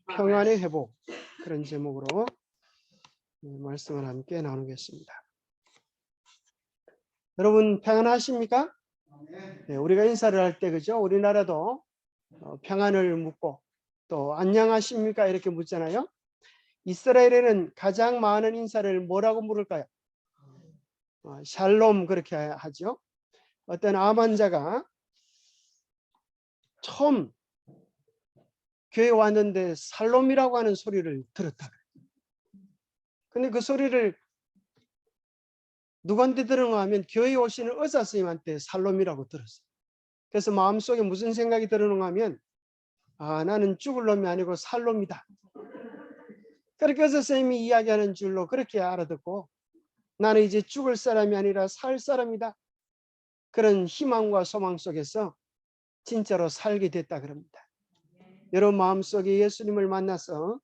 평안의 회복, 그런 제목으로 말씀을 함께 나누겠습니다. 여러분 평안하십니까? 네, 우리가 인사를 할 때 그죠? 우리나라도 평안을 묻고 또 안녕하십니까 이렇게 묻잖아요. 이스라엘에는 가장 많은 인사를 뭐라고 물을까요? 샬롬 그렇게 하죠. 어떤 암 환자가 처음 교회 왔는데 샬롬이라고 하는 소리를 들었다. 근데 그 소리를 누구한테 들었는가 하면 교회에 오시는 의사 선생님한테 샬롬이라고 들었어요. 그래서 마음속에 무슨 생각이 들었는가 하면 나는 죽을 놈이 아니고 살 놈이다. 그렇게 의사 선생님이 이야기하는 줄로 그렇게 알아듣고 나는 이제 죽을 사람이 아니라 살 사람이다. 그런 희망과 소망 속에서 진짜로 살게 됐다 그럽니다. 여러분 마음속에 예수님을 만나서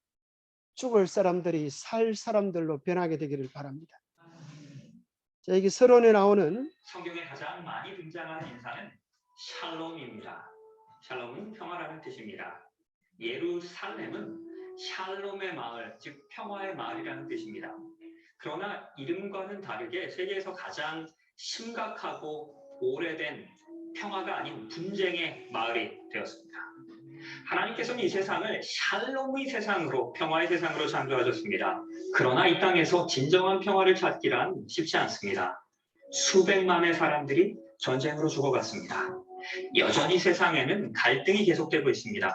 죽을 사람들이 살 사람들로 변하게 되기를 바랍니다. 자, 여기 서론에 나오는 성경에 가장 많이 등장하는 인사는 샬롬입니다. 샬롬은 평화라는 뜻입니다. 예루살렘은 샬롬의 마을, 즉 평화의 마을이라는 뜻입니다. 그러나 이름과는 다르게 세계에서 가장 심각하고 오래된 평화가 아닌 분쟁의 마을이 되었습니다. 하나님께서는 이 세상을 샬롬의 세상으로, 평화의 세상으로 창조하셨습니다. 그러나 이 땅에서 진정한 평화를 찾기란 쉽지 않습니다. 수백만의 사람들이 전쟁으로 죽어갔습니다. 여전히 세상에는 갈등이 계속되고 있습니다.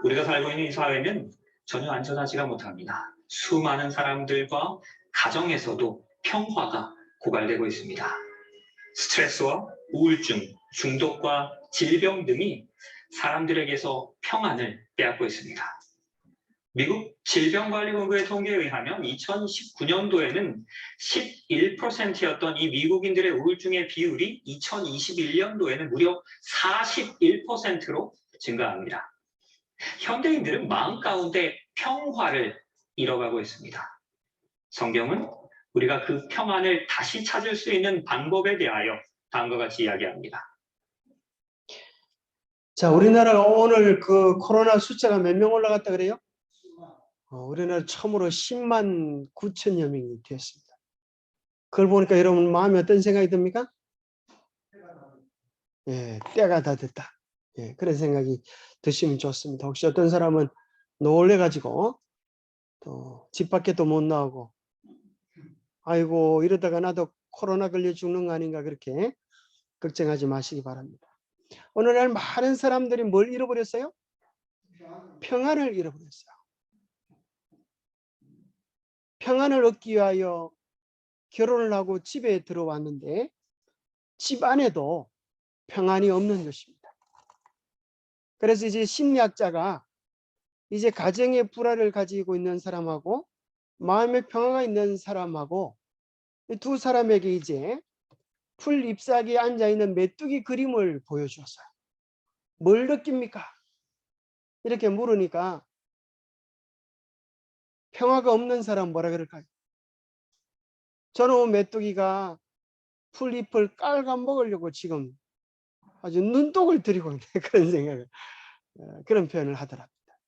우리가 살고 있는 이 사회는 전혀 안전하지가 못합니다. 수많은 사람들과 가정에서도 평화가 고갈되고 있습니다. 스트레스와 우울증, 중독과 질병 등이 사람들에게서 평안을 빼앗고 있습니다. 미국 질병관리본부의 통계에 의하면 2019년도에는 11%였던 이 미국인들의 우울증의 비율이 2021년도에는 무려 41%로 증가합니다. 현대인들은 마음 가운데 평화를 잃어가고 있습니다. 성경은 우리가 그 평안을 다시 찾을 수 있는 방법에 대하여 다음과 같이 이야기합니다. 자, 우리나라가 오늘 그 코로나 숫자가 몇 명 올라갔다 그래요? 우리나라 처음으로 10만 9천여 명이 되었습니다. 그걸 보니까 여러분 마음에 어떤 생각이 듭니까? 예, 때가 다 됐다. 예, 그런 생각이 드시면 좋습니다. 혹시 어떤 사람은 놀래가지고 또 집 밖에도 못 나오고 아이고 이러다가 나도 코로나 걸려 죽는 거 아닌가 그렇게 걱정하지 마시기 바랍니다. 오늘날 많은 사람들이 뭘 잃어버렸어요? 평안을 잃어버렸어요. 평안을 얻기 위하여 결혼을 하고 집에 들어왔는데 집 안에도 평안이 없는 것입니다. 그래서 이제 심리학자가 이제 가정의 불화를 가지고 있는 사람하고 마음의 평화가 있는 사람하고 두 사람에게 이제 풀 잎사귀에 앉아있는 메뚜기 그림을 보여주었어요. 뭘 느낍니까? 이렇게 물으니까 평화가 없는 사람 뭐라 그럴까요? 저놈 메뚜기가 풀잎을 깔아 먹으려고 지금 아주 눈독을 들이고 있는 그런 생각을 그런 표현을 하더랍니다.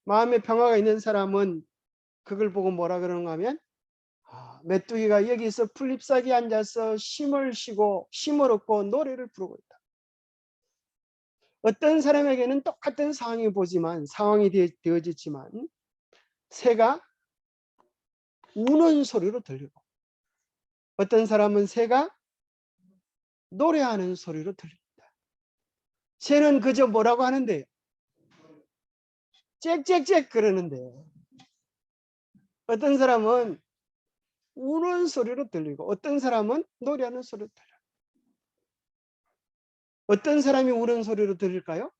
마음의 평화가 있는 사람은 그걸 보고 뭐라 그러는가 하면 메뚜기가 여기서 풀잎사귀에 앉아서 심을 쉬고 심을 얻고 노래를 부르고 있다. 어떤 사람에게는 똑같은 상황이 되어지지만 새가 우는 소리로 들리고 어떤 사람은 새가 노래하는 소리로 들립니다. 새는 그저 뭐라고 하는데요? 짹짹짹 그러는데 어떤 사람은 우는 소리로 들리고 어떤 사람은 노래하는 소리로 들려요. 어떤 사람이 우는 소리로 들릴까요?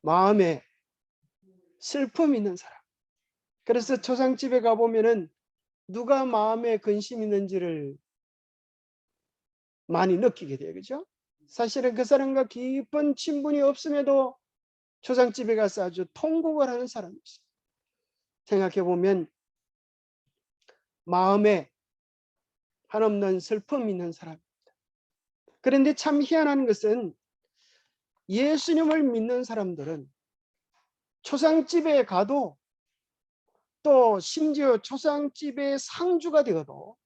마음에 슬픔이 있는 사람. 그래서 초상집에 가보면은 누가 마음에 근심이 있는지를 많이 느끼게 돼요. 그죠? 사실은 그 사람과 깊은 친분이 없음에도 초상집에 가서 아주 통곡을 하는 사람이 있어요. 생각해보면 마음에 한없는 슬픔이 있는 사람입니다. 그런데 참 희한한 것은 예수님을 믿는 사람들은 초상집에 가도 또 심지어 초상집의 상주가 되어도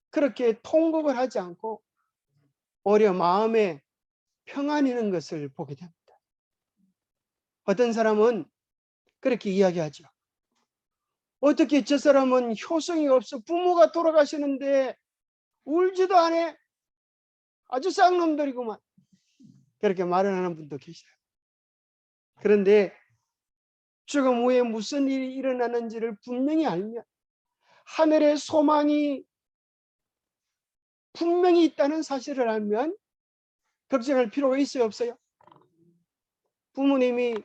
그렇게 통곡을 하지 않고 오히려 마음에 평안이 있는 것을 보게 됩니다. 어떤 사람은 그렇게 이야기하죠. 어떻게 저 사람은 효성이 없어 부모가 돌아가시는데 울지도 않아. 아주 쌍놈들이구만. 그렇게 말을 하는 분도 계셔요. 그런데 죽음 후에 무슨 일이 일어나는지를 분명히 알면 하늘의 소망이 분명히 있다는 사실을 알면 걱정할 필요가 있어요, 없어요? 부모님이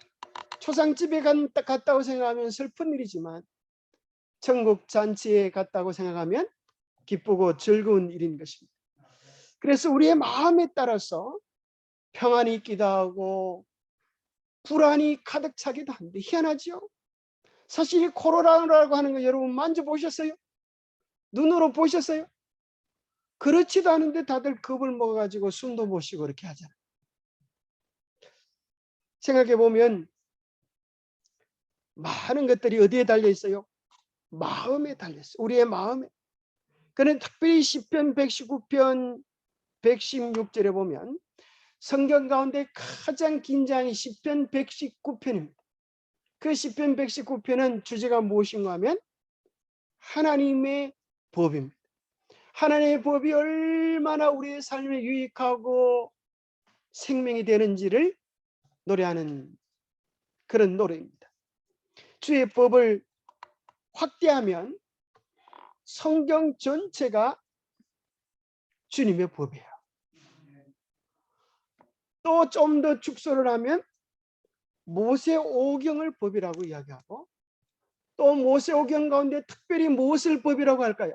초상집에 갔다고 생각하면 슬픈 일이지만 천국 잔치에 갔다고 생각하면 기쁘고 즐거운 일인 것입니다. 그래서 우리의 마음에 따라서 평안이 있기도 하고 불안이 가득 차기도 한데 희한하죠? 사실 이 코로나라고 하는 거 여러분 만져보셨어요? 눈으로 보셨어요? 그렇지도 않은데 다들 겁을 먹어가지고 숨도 못 쉬고 그렇게 하잖아요. 생각해 보면 많은 것들이 어디에 달려 있어요? 마음에 달려 있어요. 우리의 마음에. 그는 특별히 시편 119편 116절에 보면 성경 가운데 가장 긴 장이 시편 119편입니다. 그 시편 119편은 주제가 무엇인가 하면 하나님의 법입니다. 하나님의 법이 얼마나 우리의 삶에 유익하고 생명이 되는지를 노래하는 그런 노래입니다. 주의 법을 확대하면 성경 전체가 주님의 법이에요. 또 좀 더 축소를 하면 모세오경을 법이라고 이야기하고 또 모세오경 가운데 특별히 무엇을 법이라고 할까요?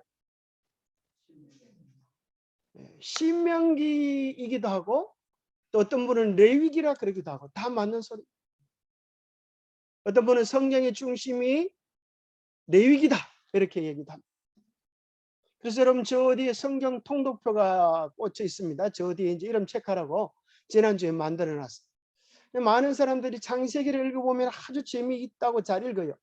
신명기이기도 하고 또 어떤 분은 레위기라 그러기도 하고 다 맞는 소리. 어떤 분은 성경의 중심이 레위기다 이렇게 얘기도 합니다. 그래서 여러분 저 어디에 성경 통독표가 꽂혀 있습니다. 저 어디에 이제 이름 체크하라고 지난주에 만들어 놨어요. 많은 사람들이 창세기를 읽어보면 아주 재미있다고 잘 읽어요.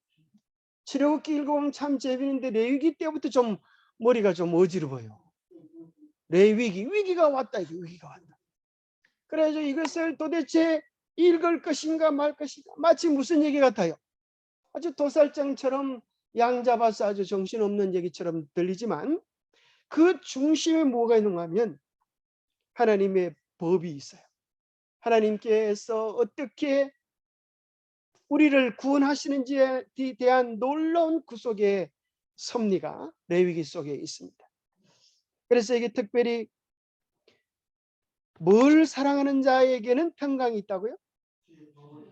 출애굽기 읽어보면 참 재미있는데 레위기 때부터 좀 머리가 좀 어지러워요. 레위기, 위기가 왔다 이게 위기가 왔다. 그래서 이것을 도대체 읽을 것인가 말 것인가 마치 무슨 얘기 같아요. 아주 도살장처럼 양 잡아서 아주 정신없는 얘기처럼 들리지만 그 중심에 뭐가 있는가 하면 하나님의 법이 있어요. 하나님께서 어떻게 우리를 구원하시는지에 대한 놀라운 구속의 섭리가 레위기 속에 있습니다. 그래서 이게 특별히 뭘 사랑하는 자에게는 평강이 있다고요?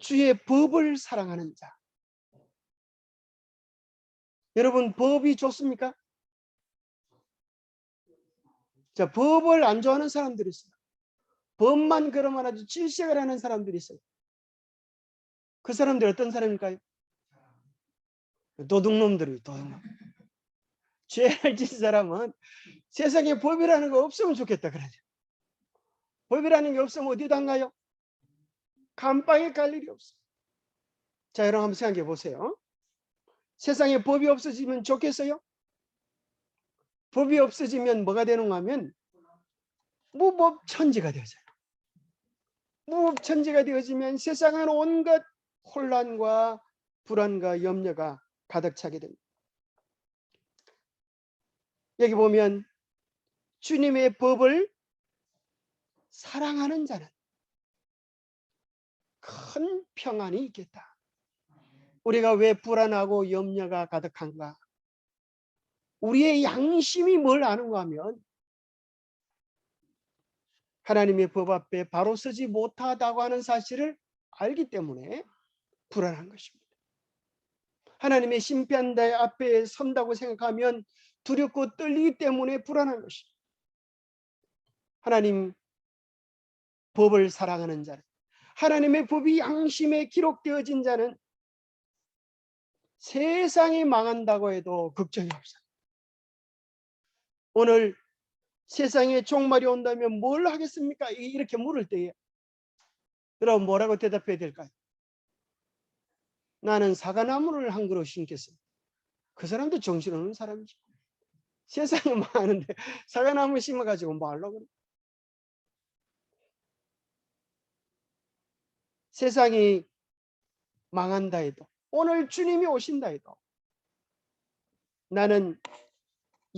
주의 법을 사랑하는 자. 여러분 법이 좋습니까? 자, 법을 안 좋아하는 사람들이 있어요. 법만 그러면 아주 질색을 하는 사람들이 있어요. 그 사람들이 어떤 사람일까요? 도둑놈들이 도둑놈. 죄를 진 사람은 세상에 법이라는 거 없으면 좋겠다 그러죠. 법이라는 게 없으면 어디도 안 가요? 감방에 갈 일이 없어. 자, 여러분 한번 생각해 보세요. 세상에 법이 없어지면 좋겠어요? 법이 없어지면 뭐가 되는가 하면 무법천지가 되어져요. 무법천지가 되어지면 세상은 온갖 혼란과 불안과 염려가 가득 차게 됩니다. 여기 보면 주님의 법을 사랑하는 자는 큰 평안이 있겠다. 우리가 왜 불안하고 염려가 가득한가? 우리의 양심이 뭘 아는가 하면 하나님의 법 앞에 바로 서지 못하다고 하는 사실을 알기 때문에 불안한 것입니다. 하나님의 심판대 앞에 선다고 생각하면 두렵고 떨리기 때문에 불안한 것입니다. 하나님 법을 사랑하는 자는, 하나님의 법이 양심에 기록되어진 자는 세상이 망한다고 해도 걱정이 없어요. 오늘 세상에 종말이 온다면 뭘 하겠습니까? 이렇게 물을 때에 여러분 뭐라고 대답해야 될까요? 나는 사과나무를 한 그루 심겠습니다. 그 사람도 정신없는 사람이죠. 세상에 많은데 사과나무 심어가지고 뭐 하려고 그래? 세상이 망한다 해도 오늘 주님이 오신다 해도 나는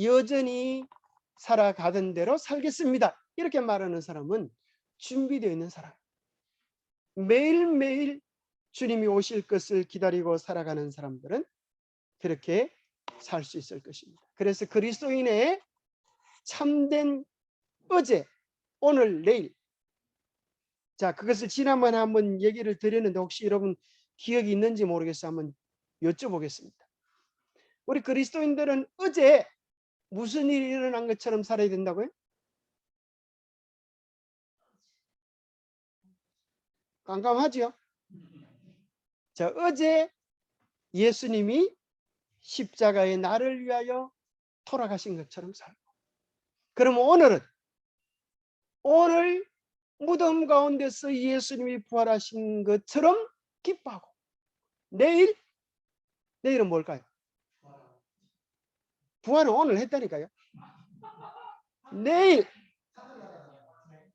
여전히 살아가던 대로 살겠습니다. 이렇게 말하는 사람은 준비되어 있는 사람. 매일매일 주님이 오실 것을 기다리고 살아가는 사람들은 그렇게 살 수 있을 것입니다. 그래서 그리스도인의 참된 어제, 오늘, 내일. 자, 그것을 지난번에 한번 얘기를 드렸는데 혹시 여러분 기억이 있는지 모르겠어요. 한번 여쭤보겠습니다. 우리 그리스도인들은 어제 무슨 일이 일어난 것처럼 살아야 된다고요? 깜깜하지요? 자, 어제 예수님이 십자가에 나를 위하여 돌아가신 것처럼 살고, 그러면 오늘 무덤 가운데서 예수님이 부활하신 것처럼 기뻐하고, 내일은 뭘까요? 부활은 오늘 했다니까요. 내일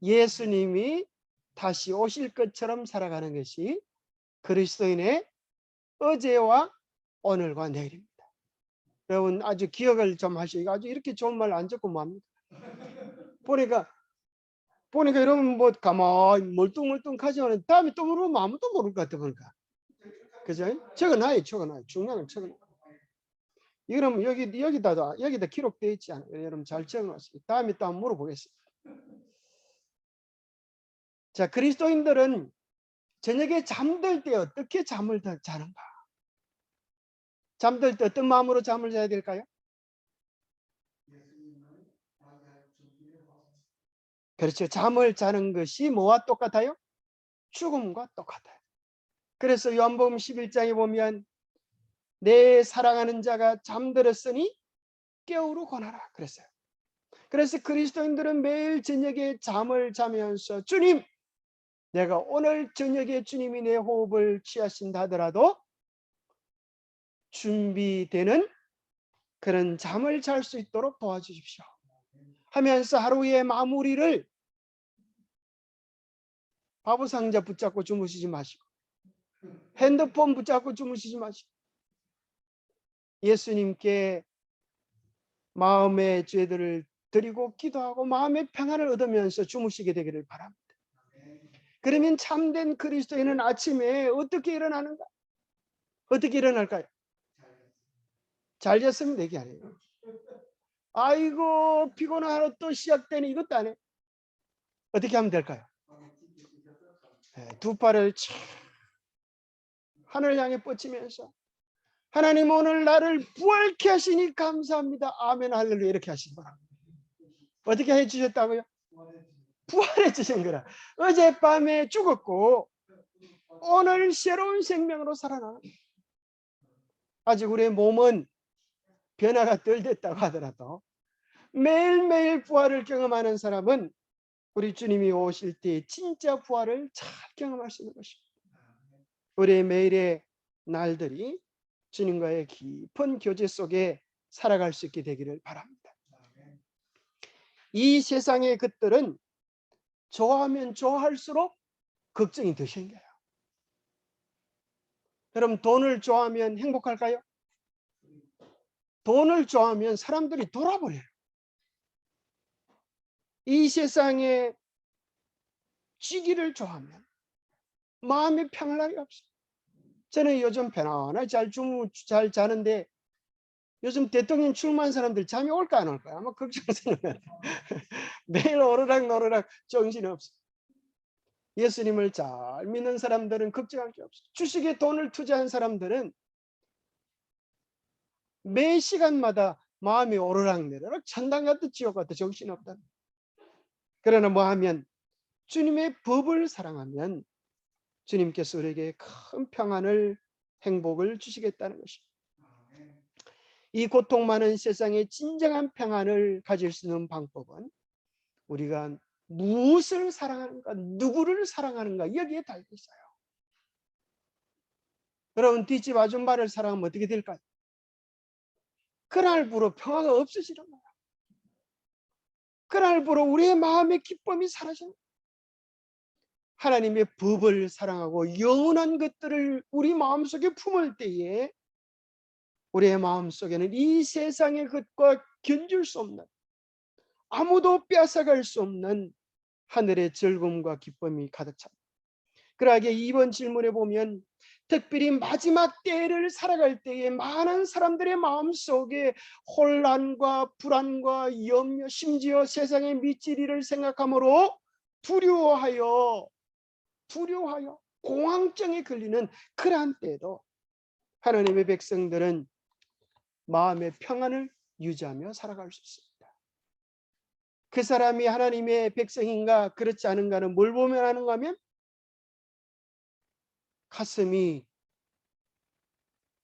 예수님이 다시 오실 것처럼 살아가는 것이 그리스도인의 어제와 오늘과 내일입니다. 여러분 아주 기억을 좀 하시고, 아주 이렇게 좋은 말 안 적고 뭐합니까? 보니까 여러분 뭐 가만히 멀뚱멀뚱하지만 다음에 또 물으면 아무도 모를 것 같아 보니까. 그죠? 적어놔요. 중요한 건 적어놔요. 이러면 여기다 기록되어 있지 않아요. 여러분 잘 적어놨어요. 다음에 또 한번 물어보겠습니다. 자, 그리스도인들은 저녁에 잠들 때 어떻게 잠을 자는가? 잠들 때 어떤 마음으로 잠을 자야 될까요? 그렇죠. 잠을 자는 것이 뭐와 똑같아요? 죽음과 똑같아요. 그래서 요한복음 11장에 보면 내 사랑하는 자가 잠들었으니 깨우러 권하라 그랬어요. 그래서 그리스도인들은 매일 저녁에 잠을 자면서 주님, 내가 오늘 저녁에 주님이 내 호흡을 취하신다 하더라도 준비되는 그런 잠을 잘 수 있도록 도와주십시오 하면서 하루의 마무리를 바보상자 붙잡고 주무시지 마시고, 핸드폰 붙잡고 주무시지 마시고, 예수님께 마음의 죄들을 드리고 기도하고 마음의 평안을 얻으면서 주무시게 되기를 바랍니다. 그러면 참된 그리스도인은 아침에 어떻게 일어나는가? 어떻게 일어날까요? 잘 잤으면 되게 아니에요. 아이고 피곤한 하루 또 시작되니 이것도 안 해. 어떻게 하면 될까요? 두 팔을 촥 하늘 향해 뻗치면서 하나님 오늘 나를 부활케 하시니 감사합니다. 아멘 할렐루야 이렇게 하시기 바랍니다. 어떻게 해주셨다고요? 부활해 주신 거라. 어젯밤에 죽었고 오늘 새로운 생명으로 살아나. 아직 우리의 몸은 변화가 덜 됐다고 하더라도 매일매일 부활을 경험하는 사람은 우리 주님이 오실 때 진짜 부활을 잘 경험할 수 있는 것입니다. 우리의 매일의 날들이 주님과의 깊은 교제 속에 살아갈 수 있게 되기를 바랍니다. 이 세상의 것들은 좋아하면 좋아할수록 걱정이 더 생겨요. 여러분 돈을 좋아하면 행복할까요? 돈을 좋아하면 사람들이 돌아버려요. 이 세상에 쥐기를 좋아하면 마음의 평안이 없어요. 저는 요즘 편안하게 잘 자는데 요즘 대통령 출마한 사람들 잠이 올까 안 올까요? 아마 걱정스러워요. 매일 오르락노르락 정신이 없어요. 예수님을 잘 믿는 사람들은 걱정할 게 없어요. 주식에 돈을 투자한 사람들은 매 시간마다 마음이 오르락내리락 천당 같은 지옥 같은 정신이 없다. 그러나 뭐 하면 주님의 법을 사랑하면 주님께서 우리에게 큰 평안을 행복을 주시겠다는 것입니다. 이 고통 많은 세상에 진정한 평안을 가질 수 있는 방법은 우리가 무엇을 사랑하는가, 누구를 사랑하는가, 여기에 달려 있어요. 여러분, 뒷집 아줌마를 사랑하면 어떻게 될까요? 그날부로 평화가 없어지는 거예요. 그날부로 우리의 마음의 기쁨이 사라지는 거예요. 하나님의 법을 사랑하고 영원한 것들을 우리 마음속에 품을 때에 우리의 마음속에는 이 세상의 것과 견줄 수 없는, 아무도 빼앗아갈 수 없는 하늘의 즐거움과 기쁨이 가득 찹니다. 그러하게 이번 질문에 보면 특별히 마지막 때를 살아갈 때에 많은 사람들의 마음속에 혼란과 불안과 염려, 심지어 세상의 미치리를 생각함으로 두려워하여 공황증에 걸리는 그러한 때에도 하나님의 백성들은 마음의 평안을 유지하며 살아갈 수 있습니다. 그 사람이 하나님의 백성인가 그렇지 않은가는 뭘 보면 하는가 하면 가슴이,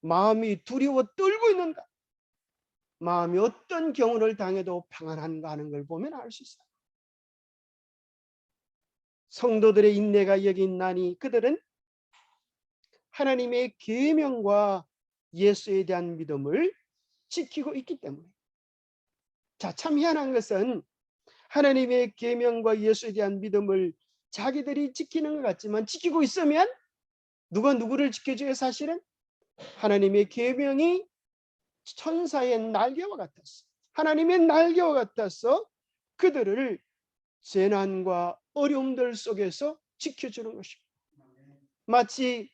마음이 두려워 떨고 있는가, 마음이 어떤 경우를 당해도 평안한가 하는 걸 보면 알 수 있어요. 성도들의 인내가 여기 있나니 그들은 하나님의 계명과 예수에 대한 믿음을 지키고 있기 때문에. 자, 참 희한한 것은 하나님의 계명과 예수에 대한 믿음을 자기들이 지키는 것 같지만 지키고 있으면 누가 누구를 지켜줘요? 사실은 하나님의 계명이 천사의 날개와 같았어. 하나님의 날개와 같아서 그들을 재난과 어려움들 속에서 지켜주는 것입니다. 마치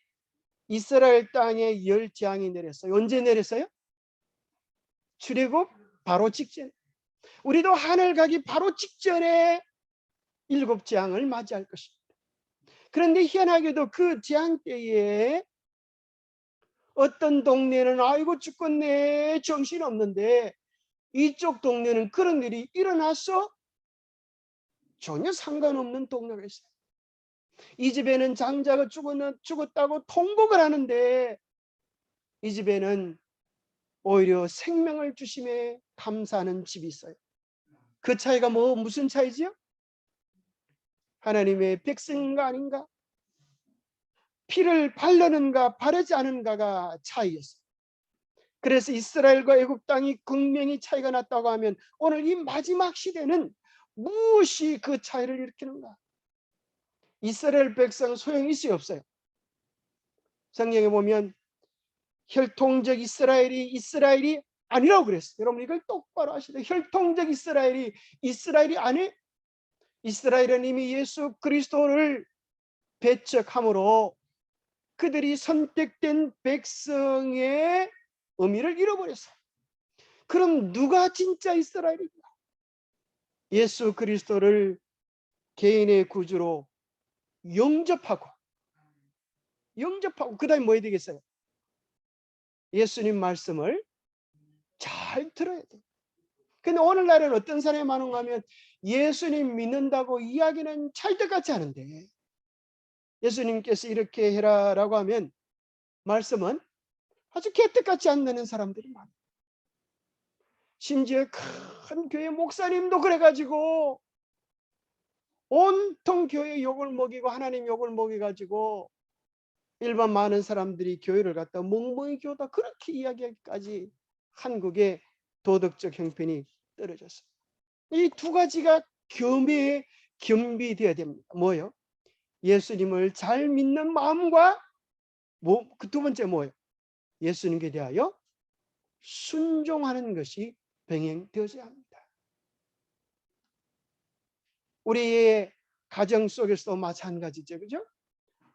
이스라엘 땅에 열 재앙이 내렸어요. 언제 내렸어요? 출애굽 바로 직전. 우리도 하늘 가기 바로 직전에 7 재앙을 맞이할 것입니다. 그런데 희한하게도 그 재앙 때에 어떤 동네는 아이고 죽겠네 정신없는데 이쪽 동네는 그런 일이 일어나서 전혀 상관없는 동네가 있어요. 이 집에는 장자가 죽었다고 통곡을 하는데 이 집에는 오히려 생명을 주심에 감사하는 집이 있어요. 그 차이가 무슨 차이지요? 하나님의 백성인가 아닌가? 피를 바르는가 바르지 않은가가 차이였어요. 그래서 이스라엘과 애국 땅이 극명히 차이가 났다고 하면 오늘 이 마지막 시대는 무엇이 그 차이를 일으키는가? 이스라엘 백성 소용이 있어요, 없어요? 성경에 보면 혈통적 이스라엘이 아니라고 그랬어요. 여러분 이걸 똑바로 아시죠? 혈통적 이스라엘이 아니. 이스라엘은 이미 예수 그리스도를 배척함으로 그들이 선택된 백성의 의미를 잃어버렸어요. 그럼 누가 진짜 이스라엘인가? 예수 그리스도를 개인의 구주로 영접하고 그 다음에 뭐 해야 되겠어요? 예수님 말씀을 잘 들어야 돼요. 근데 오늘날은 어떤 사람이 많은가 하면 예수님 믿는다고 이야기는 찰떡같이 하는데 예수님께서 이렇게 해라 라고 하면 말씀은 아주 개떡같이 안 되는 사람들이 많아요. 심지어 큰 교회 목사님도 그래가지고 온통 교회 욕을 먹이고 하나님 욕을 먹여가지고 일반 많은 사람들이 교회를 갖다 멍멍이 교다 그렇게 이야기하기까지 한국의 도덕적 형편이 떨어졌어요. 이 두 가지가 겸비되어야 됩니다. 뭐예요? 예수님을 잘 믿는 마음과 그 두 번째 뭐예요? 예수님께 대하여 순종하는 것이 병행되어져야 합니다. 우리의 가정 속에서도 마찬가지죠. 그죠?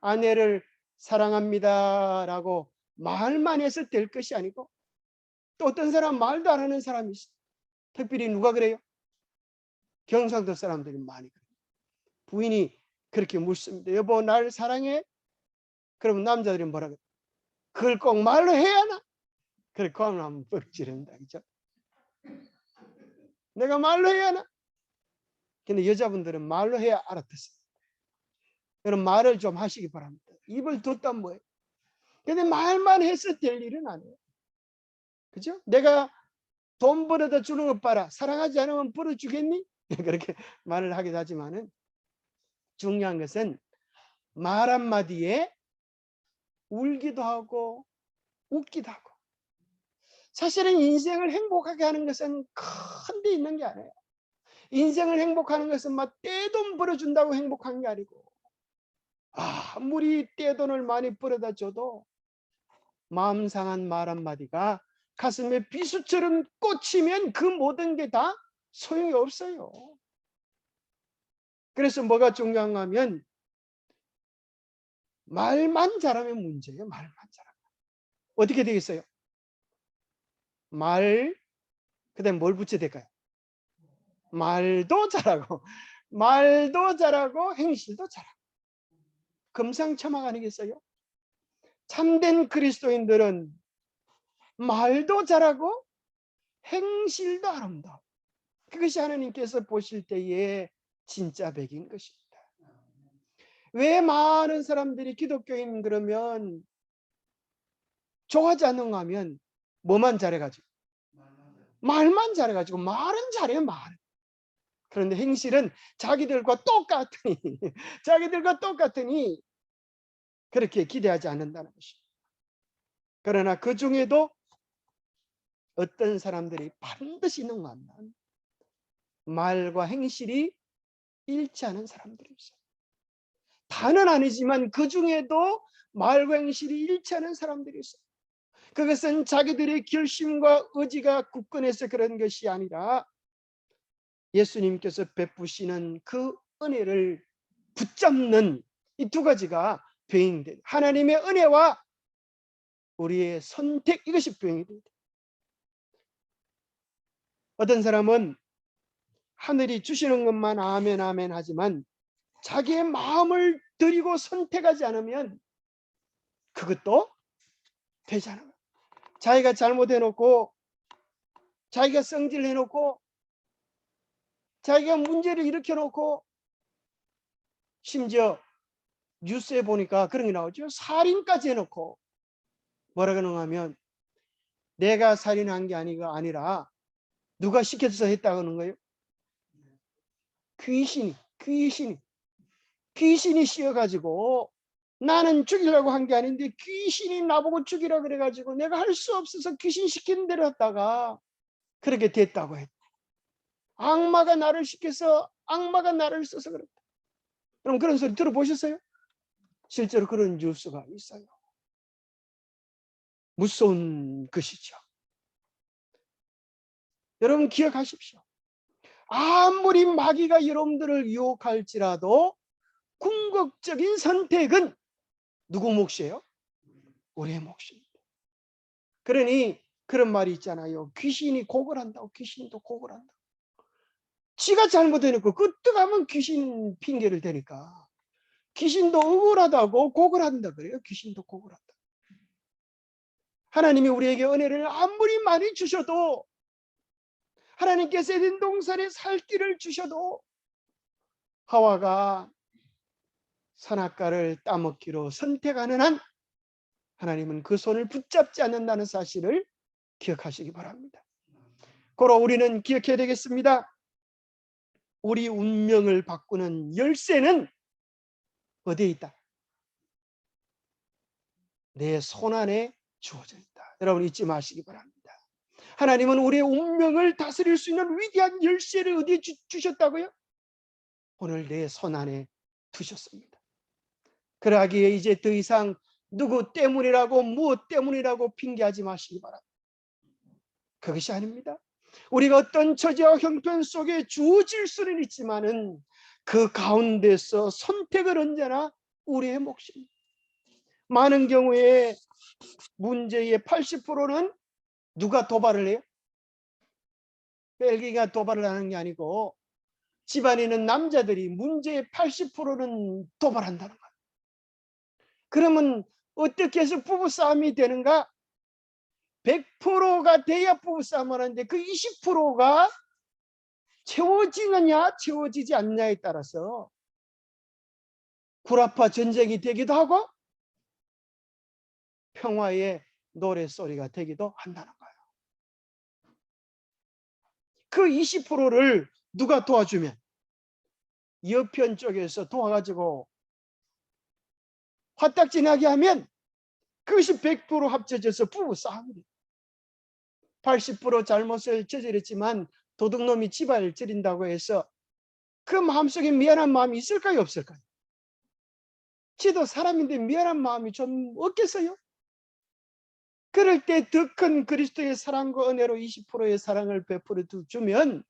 아내를 사랑합니다라고 말만 해서 될 것이 아니고 또 어떤 사람 말도 안 하는 사람이 있어요. 특별히 누가 그래요? 경상도 사람들이 많이 그래요. 부인이 그렇게 묻습니다. 여보 날 사랑해? 그러면 남자들이 뭐라 그래요? 그걸 꼭 말로 해야 하나? 그래 그 하면 한번 뻑지른다. 그죠? 내가 말로 해야 하나? 근데 여자분들은 말로 해야 알아듣습니다. 여러분 말을 좀 하시기 바랍니다. 입을 뒀단 뭐예요? 근데 말만 해서 될 일은 아니에요. 그죠? 내가 돈 벌어다 주는 것 봐라. 사랑하지 않으면 벌어주겠니? 그렇게 말을 하기도 하지만은 중요한 것은 말 한마디에 울기도 하고 웃기도 하고, 사실은 인생을 행복하게 하는 것은 큰 데 있는 게 아니에요. 인생을 행복하는 것은 막 떼돈 벌어준다고 행복한 게 아니고, 아무리 떼돈을 많이 벌어다 줘도 마음 상한 말 한마디가 가슴에 비수처럼 꽂히면 그 모든 게 다 소용이 없어요. 그래서 뭐가 중요한가 하면 말만 잘하면 문제예요. 말만 잘하면. 어떻게 되겠어요? 말, 그다음에 뭘 붙여야 될까요? 말도 잘하고, 말도 잘하고, 행실도 잘하고. 금상첨화 아니겠어요? 참된 그리스도인들은 말도 잘하고 행실도 아름다워. 그것이 하나님께서 보실 때의 진짜 백인 것입니다. 왜 많은 사람들이 기독교인 그러면 좋아하지 않는가 하면 뭐만 잘해가지고, 말만 잘해가지고, 말은 잘해요. 말. 그런데 행실은 자기들과 똑같으니 자기들과 똑같으니 그렇게 기대하지 않는다는 것입니다. 그러나 그 중에도 어떤 사람들이 반드시 있는 것만 말과 행실이 일치하는 사람들이 있어요. 다는 아니지만 그 중에도 말과 행실이 일치하는 사람들이 있어요. 그것은 자기들의 결심과 의지가 굳건해서 그런 것이 아니라 예수님께서 베푸시는 그 은혜를 붙잡는 이 두 가지가 병행이 돼요. 하나님의 은혜와 우리의 선택, 이것이 병행이 돼요. 어떤 사람은 하늘이 주시는 것만 아멘 아멘 하지만 자기의 마음을 들이고 선택하지 않으면 그것도 되지 않아요. 자기가 잘못해놓고, 자기가 성질해놓고, 자기가 문제를 일으켜놓고, 심지어 뉴스에 보니까 그런 게 나오죠. 살인까지 해놓고 뭐라 그러는가 하면 내가 살인한 게 아니라 누가 시켜서 했다고 하는 거예요. 귀신이 씌어가지고 나는 죽이려고 한 게 아닌데 귀신이 나보고 죽이라 그래가지고 내가 할 수 없어서 귀신 시키는 대로 했다가 그렇게 됐다고 했다. 악마가 나를 시켜서, 악마가 나를 써서 그랬다. 그럼 그런 소리 들어보셨어요? 실제로 그런 뉴스가 있어요. 무서운 것이죠. 여러분 기억하십시오. 아무리 마귀가 여러분들을 유혹할지라도 궁극적인 선택은 누구 몫이에요? 우리의 몫입니다. 그러니 그런 말이 있잖아요. 귀신이 곡을 한다고. 귀신도 곡을 한다고. 지가 잘못해놓고 끄떡하면 귀신 핑계를 대니까 귀신도 억울하다고 곡을 한다 그래요. 귀신도 곡을 한다. 하나님이 우리에게 은혜를 아무리 많이 주셔도, 하나님께서 에덴 동산에 살 길을 주셔도 하와가 선악과를 따먹기로 선택하는 한 하나님은 그 손을 붙잡지 않는다는 사실을 기억하시기 바랍니다. 고로 우리는 기억해야 되겠습니다. 우리 운명을 바꾸는 열쇠는 어디에 있다? 내 손안에 주어져 있다. 여러분 잊지 마시기 바랍니다. 하나님은 우리의 운명을 다스릴 수 있는 위대한 열쇠를 어디에 주셨다고요? 오늘 내 손안에 두셨습니다. 그러기에 이제 더 이상 누구 때문이라고 무엇 때문이라고 핑계하지 마시기 바랍니다. 그것이 아닙니다. 우리가 어떤 처지와 형편 속에 주어질 수는 있지만은 그 가운데서 선택을 언제나 우리의 몫입니다. 많은 경우에 문제의 80%는 누가 도발을 해요? 벨기가 도발을 하는 게 아니고 집안에 있는 남자들이 문제의 80%는 도발한다는 거예요. 그러면 어떻게 해서 부부싸움이 되는가? 100%가 돼야 부부싸움을 하는데 그 20%가 채워지느냐 채워지지 않느냐에 따라서 구라파 전쟁이 되기도 하고 평화의 노랫소리가 되기도 한다는 거예요. 그 20%를 누가 도와주면 여편 쪽에서 도와가지고 화딱지나게 하면 그것이 100% 합쳐져서 부부 싸움이 80% 잘못을 저질렀지만 도둑놈이 집안을 저린다고 해서 그 마음속에 미안한 마음이 있을까요, 없을까요? 지도 사람인데 미안한 마음이 좀 없겠어요? 그럴 때 더 큰 그리스도의 사랑과 은혜로 20%의 사랑을 베풀어 주면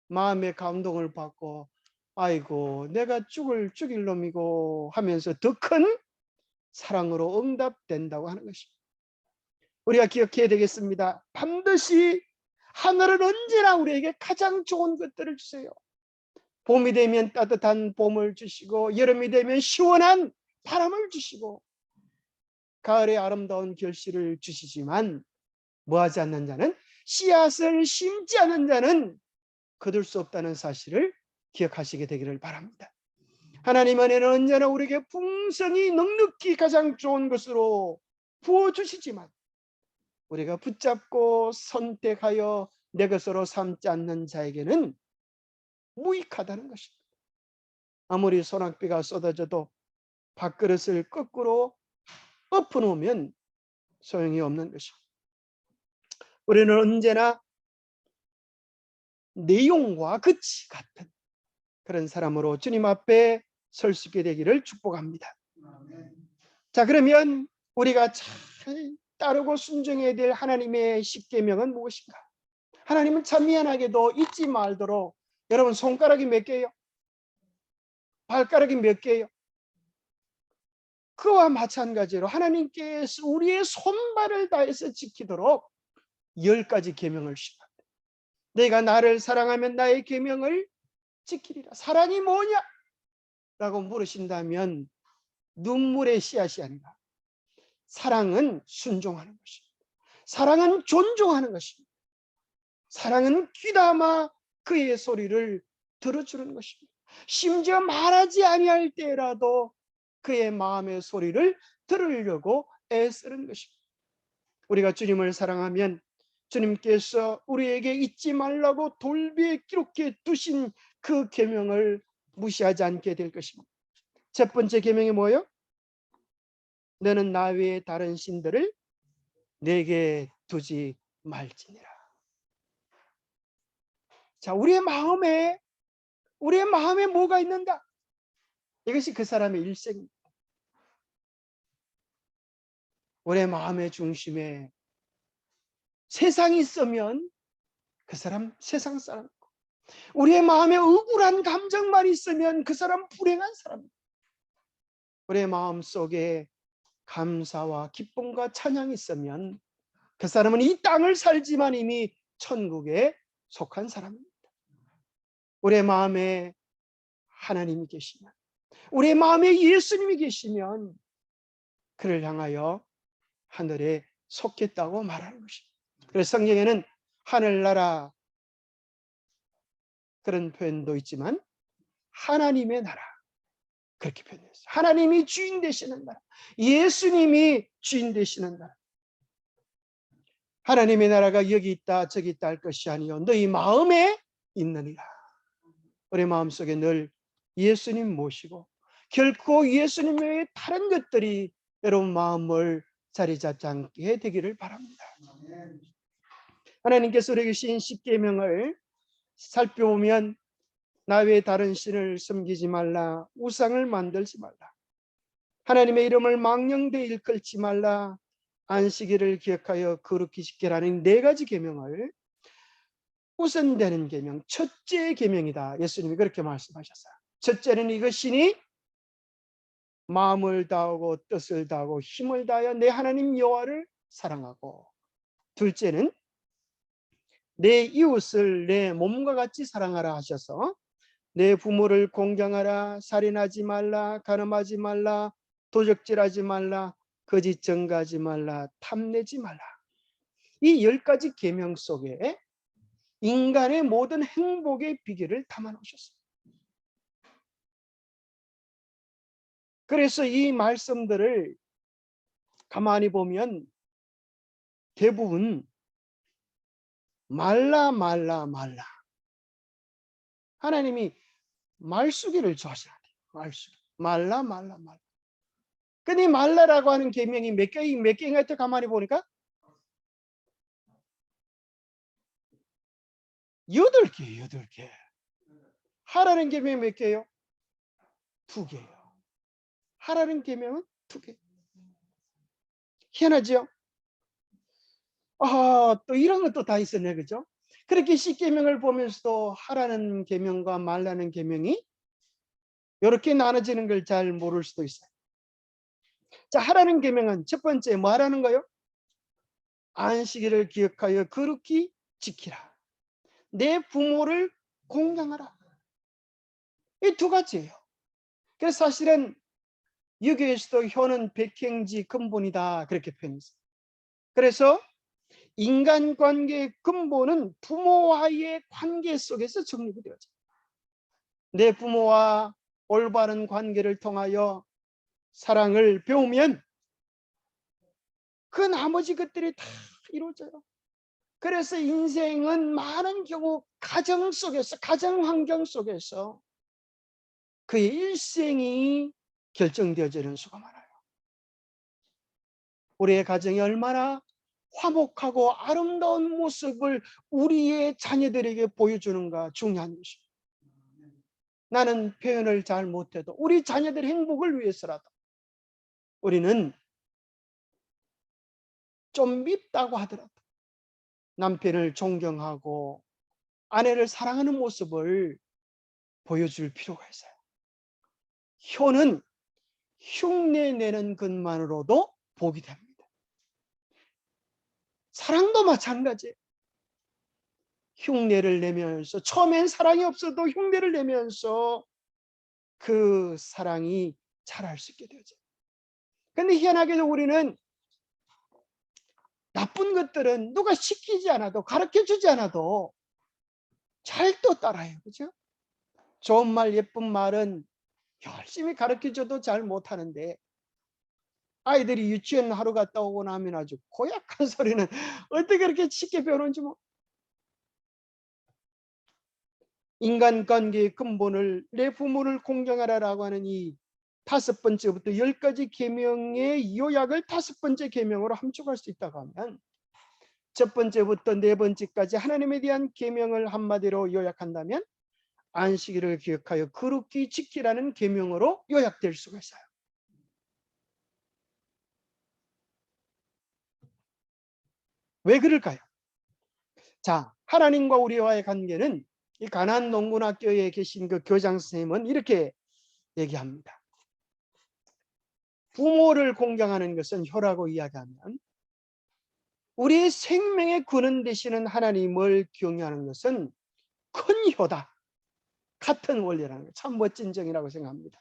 마음의 감동을 받고 아이고 내가 죽일 놈이고 하면서 더 큰 사랑으로 응답된다고 하는 것입니다. 우리가 기억해야 되겠습니다. 반드시 하늘은 언제나 우리에게 가장 좋은 것들을 주세요. 봄이 되면 따뜻한 봄을 주시고 여름이 되면 시원한 바람을 주시고 가을에 아름다운 결실을 주시지만 뭐하지 않는 자는 씨앗을 심지 않은 자는 거둘 수 없다는 사실을 기억하시게 되기를 바랍니다. 하나님 은혜는 언제나 우리에게 풍성히 넉넉히 가장 좋은 것으로 부어주시지만 우리가 붙잡고 선택하여 내 것으로 삼지 않는 자에게는 무익하다는 것입니다. 아무리 소낙비가 쏟아져도 밥그릇을 거꾸로 엎어놓으면 소용이 없는 것입니다. 우리는 언제나 내용과 끝이 같은 그런 사람으로 주님 앞에 설 수 있게 되기를 축복합니다. 자, 그러면 우리가 잘 따르고 순종해야 될 하나님의 십계명은 무엇인가? 하나님은 참 미안하게도 잊지 말도록 여러분 손가락이 몇 개예요? 발가락이 몇 개예요? 그와 마찬가지로 하나님께서 우리의 손발을 다해서 지키도록 10가지 계명을 주십니다. 내가 나를 사랑하면 나의 계명을 지키리라. 사랑이 뭐냐? 라고 물으신다면 눈물의 씨앗이 아니라 사랑은 순종하는 것입니다. 사랑은 존중하는 것입니다. 사랑은 귀담아 그의 소리를 들어주는 것입니다. 심지어 말하지 아니할 때라도 그의 마음의 소리를 들으려고 애쓰는 것입니다. 우리가 주님을 사랑하면 주님께서 우리에게 잊지 말라고 돌비에 기록해 두신 그 계명을 무시하지 않게 될 것입니다. 첫 번째 계명이 뭐예요? 너는 나 외에 다른 신들을 내게 두지 말지니라. 자, 우리의 마음에 뭐가 있는가? 이것이 그 사람의 일생입니다. 우리의 마음의 중심에 세상이 있으면 그 사람 세상 사람이고, 우리의 마음에 억울한 감정만 있으면 그 사람 불행한 사람입니다. 우리의 마음 속에 감사와 기쁨과 찬양이 있으면 그 사람은 이 땅을 살지만 이미 천국에 속한 사람입니다. 우리의 마음에 하나님이 계시면, 우리의 마음에 예수님이 계시면 그를 향하여 하늘에 속했다고 말하는 것입니다. 그래서 성경에는 하늘나라 그런 표현도 있지만 하나님의 나라 그렇게 표현했어요. 하나님이 주인 되시는 나라, 예수님이 주인 되시는 나라. 하나님의 나라가 여기 있다 저기 있다 할 것이 아니요 너희 마음에 있느니라. 우리 마음속에 늘 예수님 모시고 결코 예수님 외에 다른 것들이 여러분 마음을 자리 잡지 않게 되기를 바랍니다. 하나님께서 우리에게 주신 십계명을 살펴보면 나 외에 다른 신을 섬기지 말라, 우상을 만들지 말라, 하나님의 이름을 망령되이 일컬지 말라, 안식일을 기억하여 거룩히 지키라는 4가지 계명을 우선되는 계명, 첫째 계명이다. 예수님이 그렇게 말씀하셨어요. 첫째는 이것이니 마음을 다하고 뜻을 다하고 힘을 다하여 내 하나님 여호와를 사랑하고, 둘째는 내 이웃을 내 몸과 같이 사랑하라 하셔서 내 부모를 공경하라, 살인하지 말라, 간음하지 말라, 도적질하지 말라, 거짓 증거하지 말라, 탐내지 말라. 이 10가지 계명 속에 인간의 모든 행복의 비결을 담아 놓으셨습니다. 그래서 이 말씀들을 가만히 보면 대부분 말라 말라 말라 하나님이 말쓰기를 좋아하시나요? 말쓰기. 말라 말라 말라. 근데 이 말라라고 하는 계명이 몇 개인가 했다 가만히 보니까 8개, 8개. 하라는 계명이 몇 개예요? 2개예요. 하라는 계명은 2개. 희한하죠? 또 이런 것도 다 있었네, 그죠? 그렇게 십계명을 보면서도 하라는 계명과 말라는 계명이 이렇게 나눠지는 걸 잘 모를 수도 있어요. 자, 하라는 계명은 첫 번째 뭐 하라는 거요? 안식일을 기억하여 거룩히 지키라. 내 부모를 공경하라. 이 2가지예요. 그래서 사실은 유교에서도 효는 백행지 근본이다 그렇게 표현했어요. 그래서 인간관계의 근본은 부모와의 관계 속에서 정립이 되어져. 내 부모와 올바른 관계를 통하여 사랑을 배우면 그 나머지 것들이 다 이루어져요. 그래서 인생은 많은 경우 가정 속에서, 가정 환경 속에서 그의 일생이 결정되어지는 수가 많아요. 우리의 가정이 얼마나 화목하고 아름다운 모습을 우리의 자녀들에게 보여주는가 중요한 것입니다. 나는 표현을 잘 못해도 우리 자녀들의 행복을 위해서라도 우리는 좀 밉다고 하더라도 남편을 존경하고 아내를 사랑하는 모습을 보여줄 필요가 있어요. 효는 흉내내는 것만으로도 복이 됩니다. 사랑도 마찬가지예요. 흉내를 내면서 처음엔 사랑이 없어도 흉내를 내면서 그 사랑이 자랄 수 있게 되죠. 근데 희한하게도 우리는 나쁜 것들은 누가 시키지 않아도 가르쳐 주지 않아도 잘 또 따라해요. 그죠? 좋은 말 예쁜 말은 열심히 가르쳐 줘도 잘 못하는데 아이들이 유치원 하루 갔다 오고 나면 아주 고약한 소리는 어떻게 그렇게 쉽게 배우는지 뭐. 인간관계의 근본을 내 부모를 공경하라라고 하는 이 5번째부터 10가지 계명의 요약을 5번째 계명으로 함축할 수 있다고 하면 첫 번째부터 4번째까지 하나님에 대한 계명을 한마디로 요약한다면 안식일을 기억하여 거룩히 지키라는 계명으로 요약될 수가 있어요. 왜 그럴까요? 자, 하나님과 우리와의 관계는 이 가나안 농군학교에 계신 그 교장 선생님은 이렇게 얘기합니다. 부모를 공경하는 것은 효라고 이야기하면 우리의 생명의 근원 되시는 하나님을 경외하는 것은 큰 효다. 같은 원리라는 거 참 멋진 정이라고 생각합니다.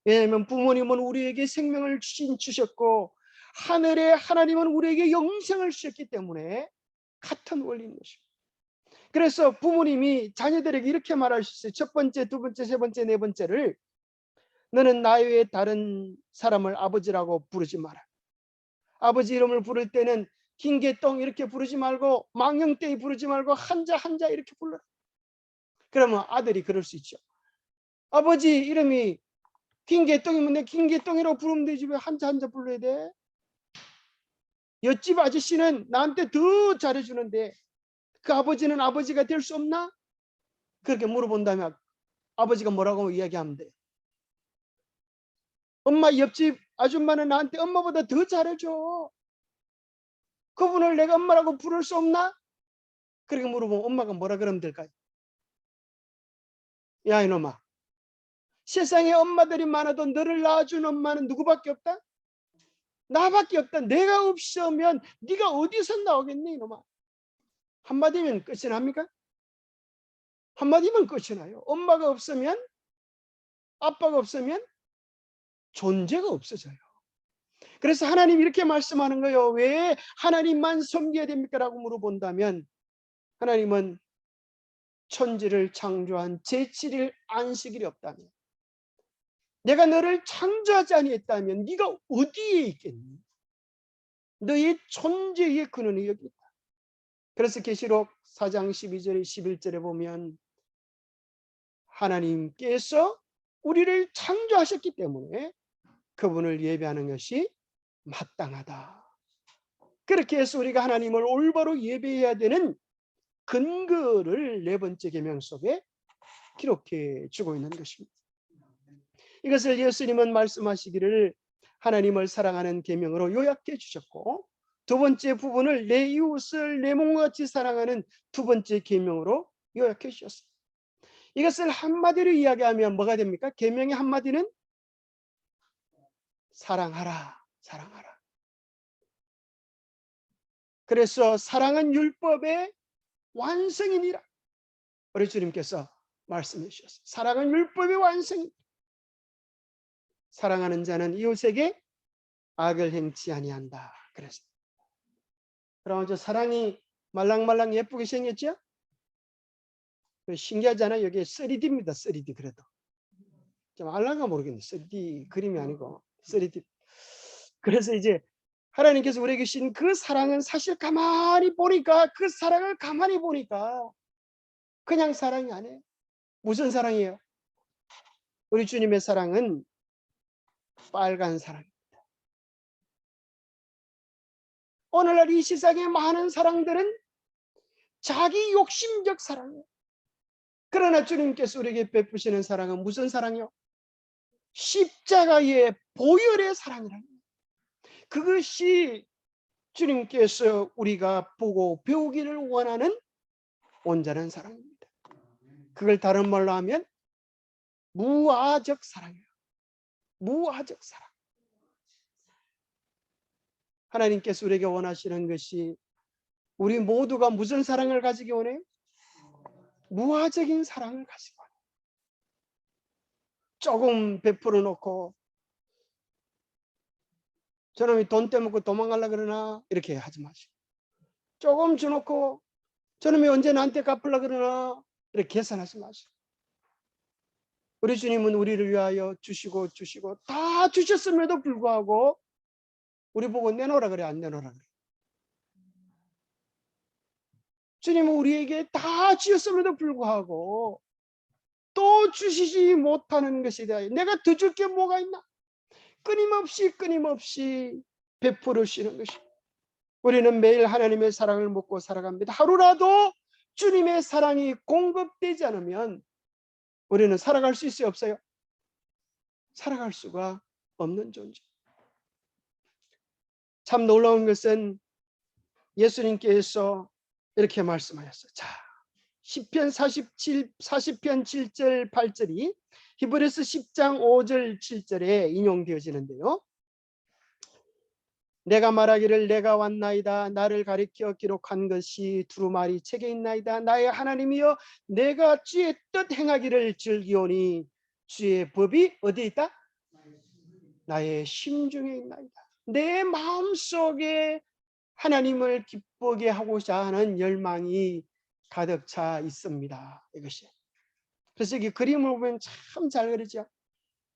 왜냐하면 부모님은 우리에게 생명을 주셨고 하늘의 하나님은 우리에게 영생을 주셨기 때문에 같은 원리인 것입니다. 그래서 부모님이 자녀들에게 이렇게 말할 수 있어요. 첫 번째, 두 번째, 세 번째, 네 번째를 너는 나 외에 다른 사람을 아버지라고 부르지 마라. 아버지 이름을 부를 때는 흰개똥 이렇게 부르지 말고 망령떼이 부르지 말고 한자 한자 이렇게 불러라. 그러면 아들이 그럴 수 있죠. 아버지 이름이 흰개똥이면 내 흰개똥이라고 부르면 되지 왜 한자 한자 불러야 돼? 옆집 아저씨는 나한테 더 잘해주는데 그 아버지는 아버지가 될 수 없나? 그렇게 물어본다면 아버지가 뭐라고 이야기하면 돼? 엄마 옆집 아줌마는 나한테 엄마보다 더 잘해줘. 그분을 내가 엄마라고 부를 수 없나? 그렇게 물어보면 엄마가 뭐라 그러면 될까요? 야 이놈아, 세상에 엄마들이 많아도 너를 낳아준 엄마는 누구밖에 없다? 나밖에 없다. 내가 없으면 네가 어디서 나오겠니 이놈아? 한마디면 끝이 납니까? 한마디면 끝이 나요. 엄마가 없으면 아빠가 없으면 존재가 없어져요. 그래서 하나님 이렇게 말씀하는 거예요. 왜 하나님만 섬겨야 됩니까? 라고 물어본다면 하나님은 천지를 창조한 제7일 안식일이 없다면 내가 너를 창조하지 아니했다면 네가 어디에 있겠니? 너의 존재의 근원이 여기 있다. 그래서 계시록 4장 12절 11절에 보면 하나님께서 우리를 창조하셨기 때문에 그분을 예배하는 것이 마땅하다. 그렇게 해서 우리가 하나님을 올바로 예배해야 되는 근거를 네 번째 계명 속에 기록해 주고 있는 것입니다. 이것을 예수님은 말씀하시기를 하나님을 사랑하는 계명으로 요약해 주셨고, 두 번째 부분을 내 이웃을 내 몸과 같이 사랑하는 두 번째 계명으로 요약해 주셨습니다. 이것을 한마디로 이야기하면 뭐가 됩니까? 계명의 한마디는 사랑하라, 사랑하라. 그래서 사랑은 율법의 완성이니라. 우리 주님께서 말씀해 주셨어요. 사랑은 율법의 완성이니라. 사랑하는 자는 이웃에게 악을 행치 아니한다. 그랬습니다. 그럼 저 사랑이 말랑말랑 예쁘게 생겼죠? 신기하잖아요. 여기 3D입니다. 3D 그래도. 좀 알랑가 모르겠네. 3D 그림이 아니고 3D. 그래서 이제 하나님께서 우리에게 주신 그 사랑은 사실 가만히 보니까, 그 사랑을 가만히 보니까 그냥 사랑이 아니에요. 무슨 사랑이에요? 우리 주님의 사랑은 빨간 사랑입니다. 오늘날 이 세상의 많은 사랑들은 자기 욕심적 사랑이에요. 그러나 주님께서 우리에게 베푸시는 사랑은 무슨 사랑이요? 십자가의 보혈의 사랑이랍니다. 그것이 주님께서 우리가 보고 배우기를 원하는 온전한 사랑입니다. 그걸 다른 말로 하면 무아적 사랑이에요. 무아적 사랑. 하나님께서 우리에게 원하시는 것이 우리 모두가 무슨 사랑을 가지기 원해요? 무아적인 사랑을 가지고 원해요. 조금 베풀어 놓고 저놈이 돈 떼먹고 도망가려고 그러나 이렇게 하지 마시고, 조금 주놓고 저놈이 언제 나한테 갚으려고 그러나 이렇게 계산하지 마시고, 우리 주님은 우리를 위하여 주시고 다 주셨음에도 불구하고 우리 보고 내놓으라 그래, 안 내놓으라 그래? 주님은 우리에게 다 주셨음에도 불구하고 또 주시지 못하는 것에 대하여 내가 더 줄 게 뭐가 있나? 끊임없이 베풀으시는 것입니다. 우리는 매일 하나님의 사랑을 먹고 살아갑니다. 하루라도 주님의 사랑이 공급되지 않으면 우리는 살아갈 수 있어요, 없어요? 살아갈 수가 없는 존재. 참 놀라운 것은 예수님께서 이렇게 말씀하셨어요. 자, 시편 40편 7절 8절이 히브리서 10장 5절 7절에 인용되어지는데요. 내가 말하기를 내가 왔나이다. 나를 가리켜 기록한 것이 두루마리 책에 있나이다. 나의 하나님이여, 내가 주의 뜻 행하기를 즐기오니 주의 법이 어디에 있다? 나의 심중에 있나이다. 내 마음속에 하나님을 기쁘게 하고자 하는 열망이 가득 차 있습니다. 이것이. 그래서 이 그림을 보면 참 잘 그리죠.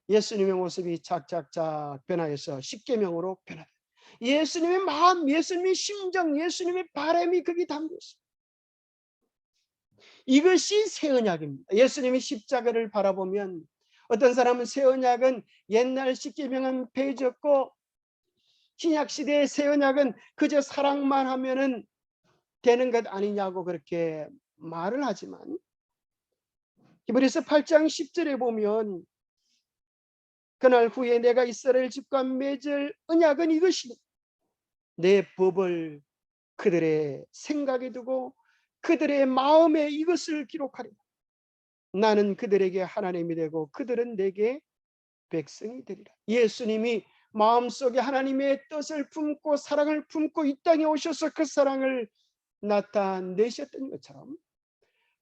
예수님의 모습이 착착착 변화해서 십계명으로 변화돼요. 예수님의 마음, 예수님의 심정, 예수님의 바람이 거기 담겨 있습니다. 이것이 새 언약입니다. 예수님이 십자가를 바라보면, 어떤 사람은 새 언약은 옛날 십계명은 폐해졌고 신약 시대의 새 언약은 그저 사랑만 하면은 되는 것 아니냐고 그렇게 말을 하지만, 히브리서 8장 10절에 보면 그날 후에 내가 이스라엘 집과 맺을 언약은 이것이니 내 법을 그들의 생각에 두고 그들의 마음에 이것을 기록하리라. 나는 그들에게 하나님이 되고 그들은 내게 백성이 되리라. 예수님이 마음속에 하나님의 뜻을 품고 사랑을 품고 이 땅에 오셔서 그 사랑을 나타내셨던 것처럼,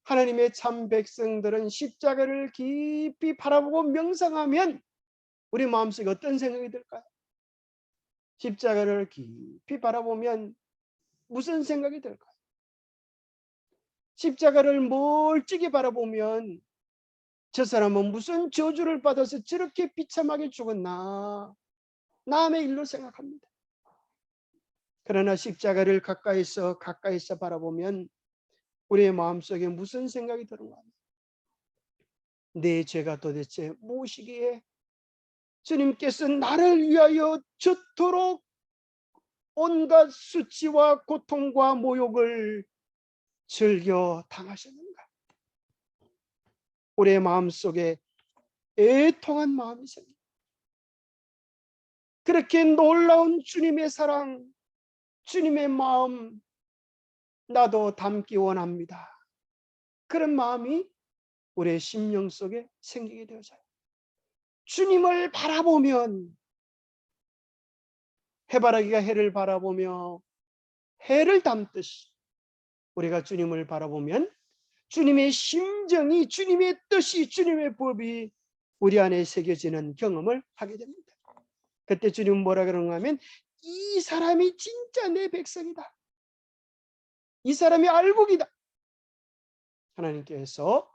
하나님의 참 백성들은 십자가를 깊이 바라보고 명상하면 우리 마음속에 어떤 생각이 들까요? 십자가를 깊이 바라보면 무슨 생각이 들까요? 십자가를 멀찍이 바라보면 저 사람은 무슨 저주를 받아서 저렇게 비참하게 죽었나, 남의 일로 생각합니다. 그러나 십자가를 가까이서 바라보면 우리의 마음속에 무슨 생각이 드는가? 내 죄가 도대체 무엇이기에 주님께서 나를 위하여 저토록 온갖 수치와 고통과 모욕을 즐겨 당하셨는가? 우리의 마음속에 애통한 마음이 생깁니다. 그렇게 놀라운 주님의 사랑, 주님의 마음 나도 담기 원합니다. 그런 마음이 우리의 심령 속에 생기게 되어져요. 주님을 바라보면 해바라기가 해를 바라보며 해를 담듯이 우리가 주님을 바라보면 주님의 심정이, 주님의 뜻이, 주님의 법이 우리 안에 새겨지는 경험을 하게 됩니다. 그때 주님은 뭐라 그러는가 하면 이 사람이 진짜 내 백성이다. 이 사람이 알곡이다. 하나님께서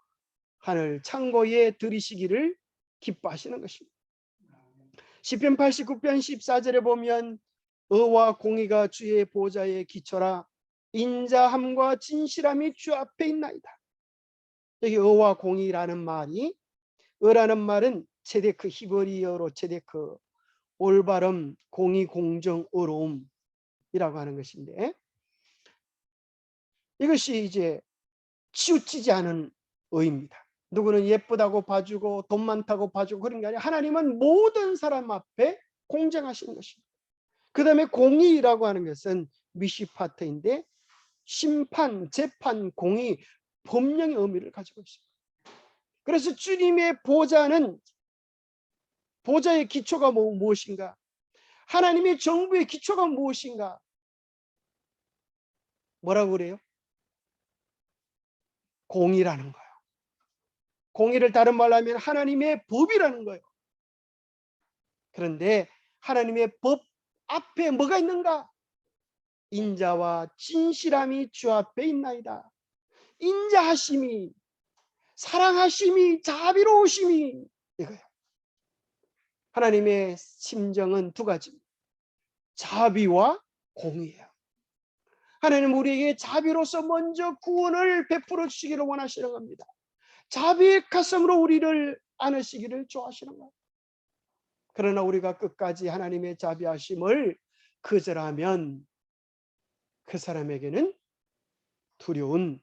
하늘 창고에 들이시기를 기뻐하시는 것입니다. 시편 89편 14절에 보면 의와 공의가 주의 보좌에 기초라 인자함과 진실함이 주 앞에 있나이다. 여기 의와 공의라는 말이, 의라는 말은 체데크, 히브리어로 체데크, 올바름, 공의, 공정, 의로움이라고 하는 것인데, 이것이 이제 치우치지 않은 의입니다. 누구는 예쁘다고 봐주고 돈 많다고 봐주고 그런 게 아니라 하나님은 모든 사람 앞에 공정하시는 것입니다. 그 다음에 공의라고 하는 것은 미시파트인데 심판, 재판, 공의, 법령의 의미를 가지고 있습니다. 그래서 주님의 보좌는, 보좌의 기초가 무엇인가? 하나님의 정부의 기초가 무엇인가? 뭐라고 그래요? 공의라는 거예요. 공의를 다른 말로 하면 하나님의 법이라는 거예요. 그런데 하나님의 법 앞에 뭐가 있는가? 인자와 진실함이 주 앞에 있나이다. 인자하심이, 사랑하심이, 자비로우심이, 이거예요. 하나님의 심정은 두 가지입니다. 자비와 공의예요. 하나님 우리에게 자비로서 먼저 구원을 베풀어 주시기를 원하시는 겁니다. 자비의 가슴으로 우리를 안으시기를 좋아하시는 겁니다. 그러나 우리가 끝까지 하나님의 자비하심을 거절하면 그 사람에게는 두려운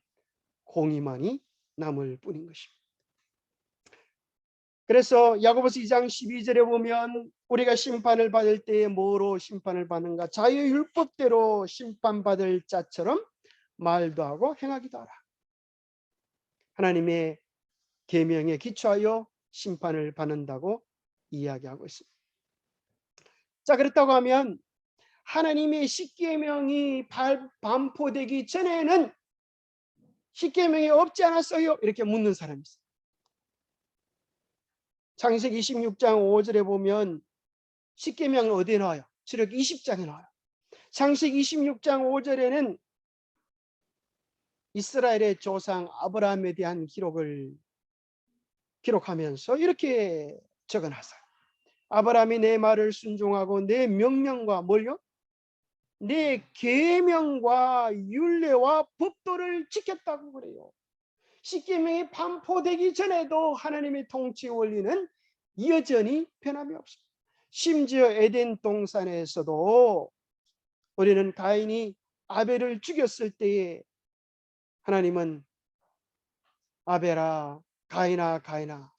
공의만이 남을 뿐인 것입니다. 그래서 야고보서 2장 12절에 보면 우리가 심판을 받을 때에 뭐로 심판을 받는가? 자유의 율법대로 심판받을 자처럼 말도 하고 행하기도 하라. 하나님의 계명에 기초하여 심판을 받는다고 이야기하고 있습니다. 자, 그렇다고 하면 하나님의 십계명이 반포되기 전에는 십계명이 없지 않았어요? 이렇게 묻는 사람이 있어요. 창세기 26장 5절에 보면 십계명은 어디에 나와요? 출애굽기 20장에 나와요. 창세기 26장 5절에는 이스라엘의 조상 아브라함에 대한 기록하면서 이렇게 적어놨어요. 아브라함이 내 말을 순종하고 내 명령과 뭘요? 내 계명과 율례와 법도를 지켰다고 그래요. 십계명이 반포되기 전에도 하나님의 통치 원리는 여전히 변함이 없습니다. 심지어 에덴 동산에서도 우리는 가인이 아벨을 죽였을 때에 하나님은 아벨아, 가인아, 가인아,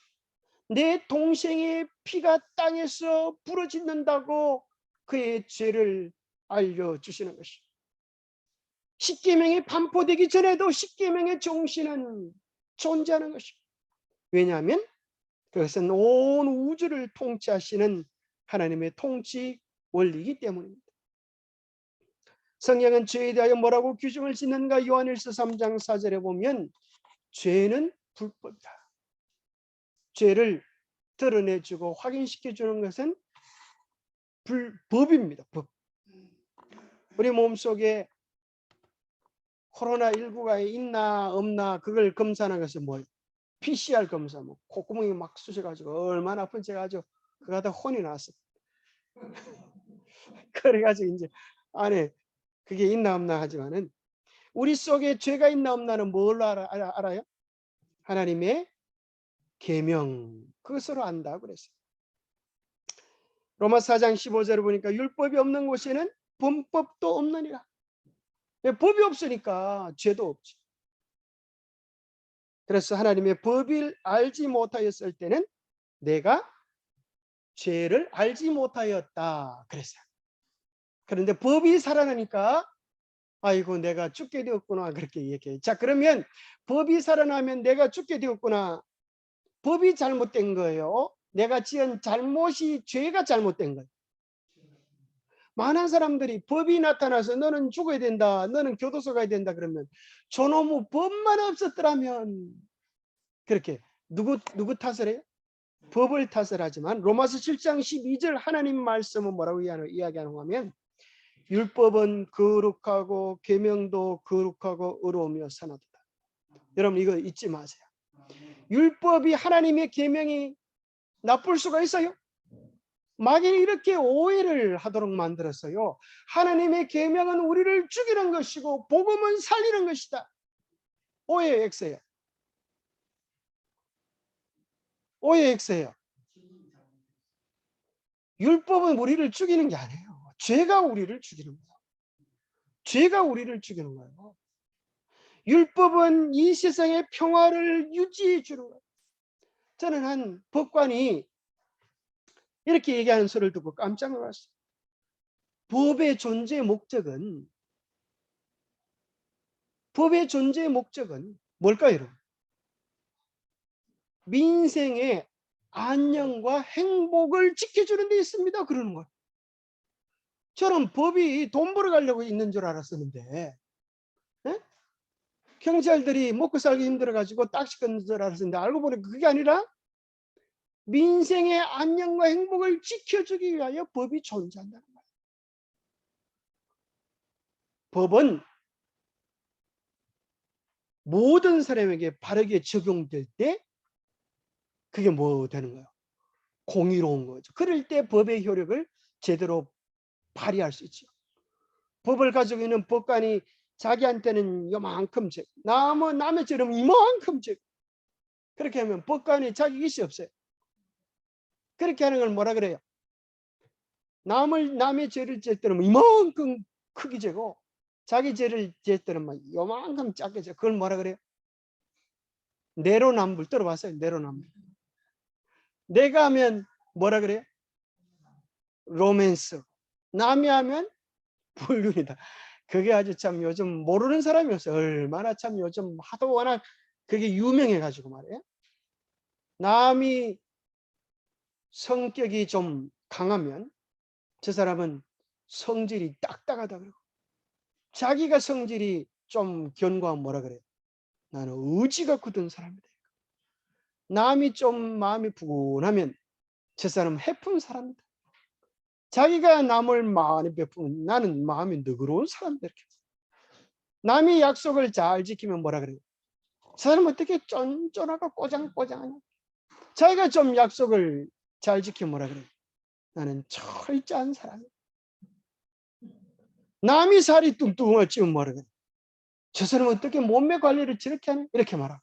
내 동생의 피가 땅에서 부러진다고 그의 죄를 알려주시는 것입니다. 십계명이 반포되기 전에도 십계명의 정신은 존재하는 것입니다. 왜냐하면 그것은 온 우주를 통치하시는 하나님의 통치 원리이기 때문입니다. 성경은 죄에 대하여 뭐라고 규정을 짓는가? 요한일서 3장 4절에 보면 죄는 불법이다. 죄를 드러내주고 확인시켜주는 것은 법입니다. 법. 우리 몸속에 코로나19가 있나 없나 그걸 검사하는 것은 뭐예요? PCR 검사, 뭐 콧구멍이 막 쑤셔가지고 얼마나 아픈지 제가 아주 그거 하다 혼이 났어. 그래가지고 이제 안에 그게 있나 없나 하지만은 우리 속에 죄가 있나 없나는 뭘로 알아요? 하나님의 계명 그것으로 안다 그랬어요. 로마 4장 15절을 보니까 율법이 없는 곳에는 범법도 없느니라. 법이 없으니까 죄도 없지. 그래서 하나님의 법을 알지 못하였을 때는 내가 죄를 알지 못하였다 그랬어요. 그런데 법이 살아나니까 아이고 내가 죽게 되었구나 그렇게 얘기해요. 자, 그러면 법이 살아나면 내가 죽게 되었구나. 법이 잘못된 거예요? 내가 지은 잘못이 죄가 잘못된 거예요? 많은 사람들이 법이 나타나서 너는 죽어야 된다, 너는 교도소 가야 된다 그러면 저놈의 법만 없었더라면 그렇게 누구 탓을 해요? 법을 탓을 하지만 로마서 7장 12절 하나님 말씀은 뭐라고 이야기하는가 하면 율법은 거룩하고 계명도 거룩하고 의로우며 선하도다. 여러분 이거 잊지 마세요. 율법이 하나님의 계명이 나쁠 수가 있어요? 마귀는 이렇게 오해를 하도록 만들었어요. 하나님의 계명은 우리를 죽이는 것이고 복음은 살리는 것이다. 오해의 X예요. 오해의 X예요. 율법은 우리를 죽이는 게 아니에요. 죄가 우리를 죽이는 거예요. 죄가 우리를 죽이는 거예요. 율법은 이 세상의 평화를 유지해 주는 거예요. 저는 한 법관이 이렇게 얘기하는 소리를 듣고 깜짝 놀랐어요. 법의 존재의 목적은 뭘까요, 여러분? 민생의 안녕과 행복을 지켜주는 데 있습니다. 그러는 거예요. 저는 법이 돈 벌어가려고 있는 줄 알았었는데, 에? 경찰들이 먹고 살기 힘들어가지고 딱지 끊는 줄 알았었는데 알고 보니까 그게 아니라 민생의 안녕과 행복을 지켜주기 위하여 법이 존재한다는 거예요. 법은 모든 사람에게 바르게 적용될 때 그게 뭐 되는 거예요? 공의로운 거죠. 그럴 때 법의 효력을 제대로 발휘할 수 있죠. 법을 가지고 있는 법관이 자기한테는 요만큼 죄, 남의 죄는 이만큼 죄. 그렇게 하면 법관이 자기意이 없어요. 그렇게 하는 걸 뭐라 그래요? 남의 죄를 질 때는 이만큼 크게 재고 자기 죄를 질 때는 막 요만큼 작게 재. 그걸 뭐라 그래요? 내로남불. 들어봤어요? 내로남불. 내가 하면 뭐라 그래요? 로맨스. 남이 하면 불륜이다. 그게 아주 참 요즘 모르는 사람이 없어요. 얼마나 참 요즘 하도 워낙 그게 유명해가지고 말이에요. 남이 성격이 좀 강하면 저 사람은 성질이 딱딱하다 그러고 자기가 성질이 좀 견고하면 뭐라 그래요? 나는 의지가 굳은 사람이다. 남이 좀 마음이 부근하면 저 사람은 해픈 사람이다. 자기가 남을 많이 베푸면 나는 마음이 너그러운 사람이다. 이렇게. 남이 약속을 잘 지키면 뭐라 그래요? 저 사람은 어떻게 쫀쫀하고 꼬장꼬장하냐? 자기가 좀 약속을 잘 지키면 뭐라 그래요? 나는 철저한 사람이야. 남이 살이 뚱뚱할 찌면 뭐라 그래? 저 사람은 어떻게 몸매 관리를 저렇게 하냐? 이렇게 말하고.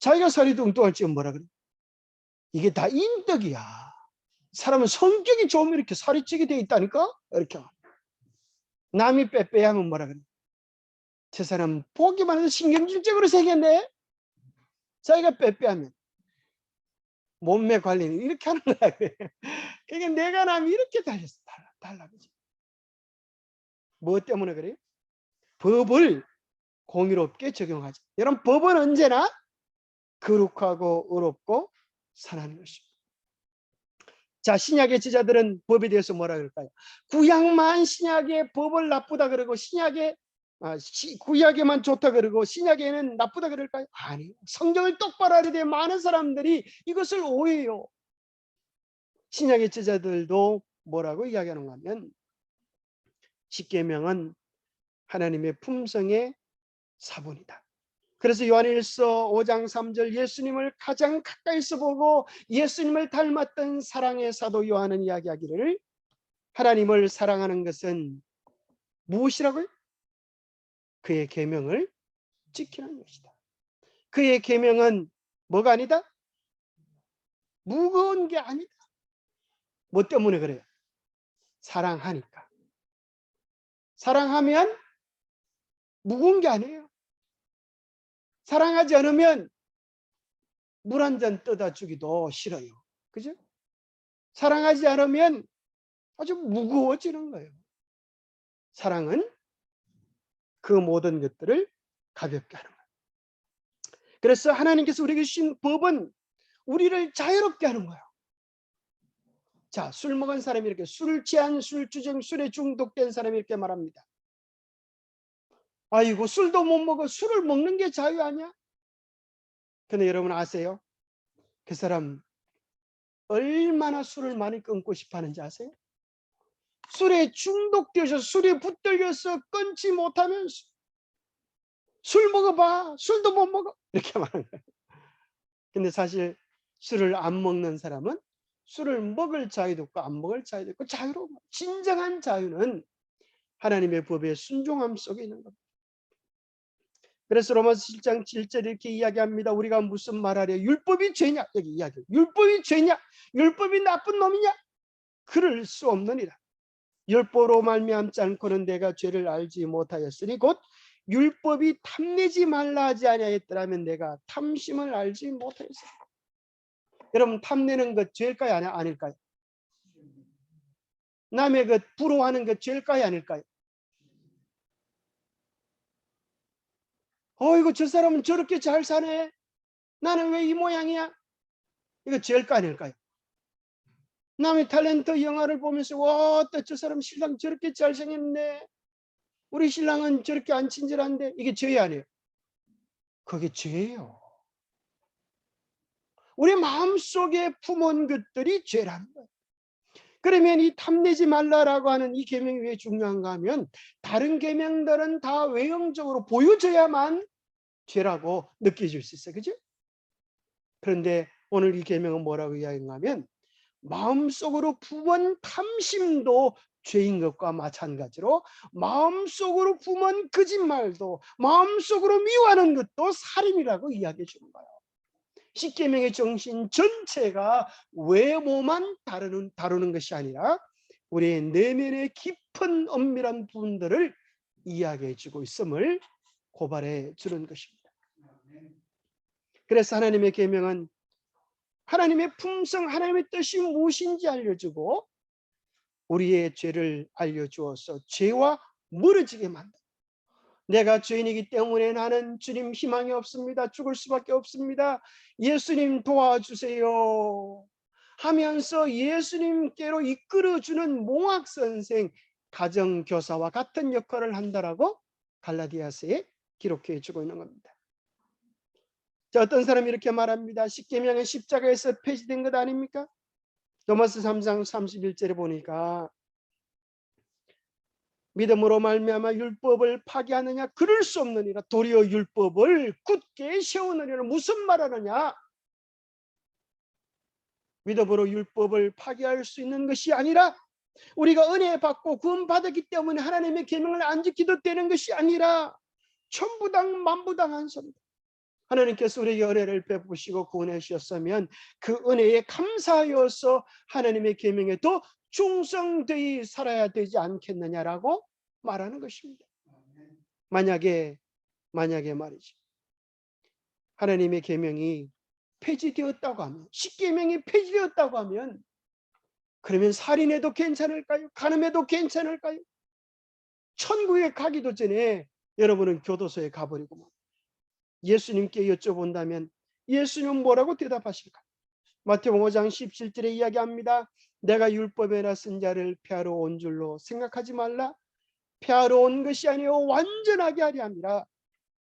자기가 살이 뚱뚱할 찌면 뭐라 그래? 이게 다 인덕이야. 사람은 성격이 좋으면 이렇게 살이 찌게 돼 있다니까? 이렇게. 남이 빼빼 하면 뭐라 그래? 저 사람 보기만 해도 신경질적으로 생겼네? 자기가 빼빼 하면 몸매 관리는 이렇게 하는 거야. 그러니까 내가 남이 이렇게 달라. 그지? 뭐 때문에 그래요? 법을 공의롭게 적용하자. 여러분, 법은 언제나 거룩하고 의롭고 선한 것입니다. 자, 신약의 지자들은 법에 대해서 뭐라 그럴까요? 구약만 신약의 법을 나쁘다 그러고 구약에만 좋다 그러고 신약에는 나쁘다 그럴까요? 아니요. 성경을 똑바로 하게 된 많은 사람들이 이것을 오해해요. 신약의 지자들도 뭐라고 이야기하는가 하면 십계명은 하나님의 품성의 사본이다. 그래서 요한일서 5장 3절 예수님을 가장 가까이서 보고 예수님을 닮았던 사랑의 사도 요한은 이야기하기를 하나님을 사랑하는 것은 무엇이라고요? 그의 계명을 지키는 것이다. 그의 계명은 뭐가 아니다? 무거운 게 아니다. 뭐 때문에 그래요? 사랑하니까. 사랑하면 무거운 게 아니에요. 사랑하지 않으면 물 한 잔 떠다 주기도 싫어요. 그죠? 사랑하지 않으면 아주 무거워지는 거예요. 사랑은 그 모든 것들을 가볍게 하는 거예요. 그래서 하나님께서 우리에게 주신 법은 우리를 자유롭게 하는 거예요. 자, 술 먹은 사람이 이렇게 술을 취한 술주정 술에 중독된 사람이 이렇게 말합니다. 아이고, 술도 못 먹어. 술을 먹는 게 자유 아니야? 근데 여러분 아세요? 그 사람 얼마나 술을 많이 끊고 싶어 하는지 아세요? 술에 중독되어서 술에 붙들려서 끊지 못하면서 술 먹어봐. 술도 못 먹어. 이렇게 말하는 거예요. 근데 사실 술을 안 먹는 사람은 술을 먹을 자유도 있고 안 먹을 자유도 있고 자유로운 거예요. 진정한 자유는 하나님의 법에 순종함 속에 있는 겁니다. 그래서 로마서 7장 7절 이렇게 이야기합니다. 우리가 무슨 말하려? 율법이 죄냐? 여기 이야기. 율법이 죄냐? 율법이 나쁜 놈이냐? 그럴 수 없느니라. 율법으로 말미암지 않고는 내가 죄를 알지 못하였으니 곧 율법이 탐내지 말라 하지 아니하였더라면 내가 탐심을 알지 못하였으리라. 여러분, 탐내는 것 죄일까요? 아닐까요? 남의 것 부러워하는 것 죄일까요? 아닐까요? 어이구, 저 사람은 저렇게 잘 사네. 나는 왜 이 모양이야? 이거 죄일까 아닐까요? 남의 탤런트 영화를 보면서 와, 또 저 사람 신랑 저렇게 잘생겼네. 우리 신랑은 저렇게 안 친절한데. 이게 죄 아니에요? 그게 죄예요. 우리 마음속에 품은 것들이 죄라는 거예요. 그러면 이 탐내지 말라라고 하는 이 계명이 왜 중요한가 하면 다른 계명들은 다 외형적으로 보여져야만 죄라고 느껴질 수 있어요. 그죠? 그런데 오늘 이 계명은 뭐라고 이야기하냐 하면 마음속으로 품은 탐심도 죄인 것과 마찬가지로 마음속으로 품은 거짓말도 마음속으로 미워하는 것도 살인이라고 이야기해 주는 거예요. 십계명의 정신 전체가 외모만 다루는 것이 아니라 우리의 내면의 깊은 엄밀한 부분들을 이야기해 주고 있음을 고발해 주는 것입니다. 그래서 하나님의 계명은 하나님의 품성, 하나님의 뜻이 무엇인지 알려주고 우리의 죄를 알려주어서 죄와 멀어지게 만든다. 내가 죄인이기 때문에 나는 주님 희망이 없습니다. 죽을 수밖에 없습니다. 예수님 도와주세요 하면서 예수님께로 이끌어주는 몽학선생, 가정교사와 같은 역할을 한다라고 갈라디아서에 기록해 주고 있는 겁니다. 자, 어떤 사람이 이렇게 말합니다. 십계명은 십자가에서 폐지된 것 아닙니까? 로마서 3장 31절에 보니까 믿음으로 말미암아 율법을 파기하느냐? 그럴 수 없느니라. 도리어 율법을 굳게 세우느니라. 무슨 말하느냐? 믿음으로 율법을 파기할 수 있는 것이 아니라 우리가 은혜 받고 구원 받았기 때문에 하나님의 계명을 안 지켜도 되는 것이 아니라 천부당 만부당한 소리다. 하나님께서 우리에게 은혜를 베푸시고 구원해 주셨으면 그 은혜에 감사하여서 하나님의 계명에 더 충성되이 살아야 되지 않겠느냐라고 말하는 것입니다. 만약에 말이죠. 하나님의 계명이 폐지되었다고 하면, 십계명이 폐지되었다고 하면 그러면 살인해도 괜찮을까요? 간음해도 괜찮을까요? 천국에 가기도 전에 여러분은 교도소에 가버리고 예수님께 여쭤본다면 예수님은 뭐라고 대답하실까? 마태복음 5장 17절에 이야기합니다. 내가 율법에나 쓴 자를 폐하러 온 줄로 생각하지 말라. 폐하러 온 것이 아니요 완전하게 하려 함이라.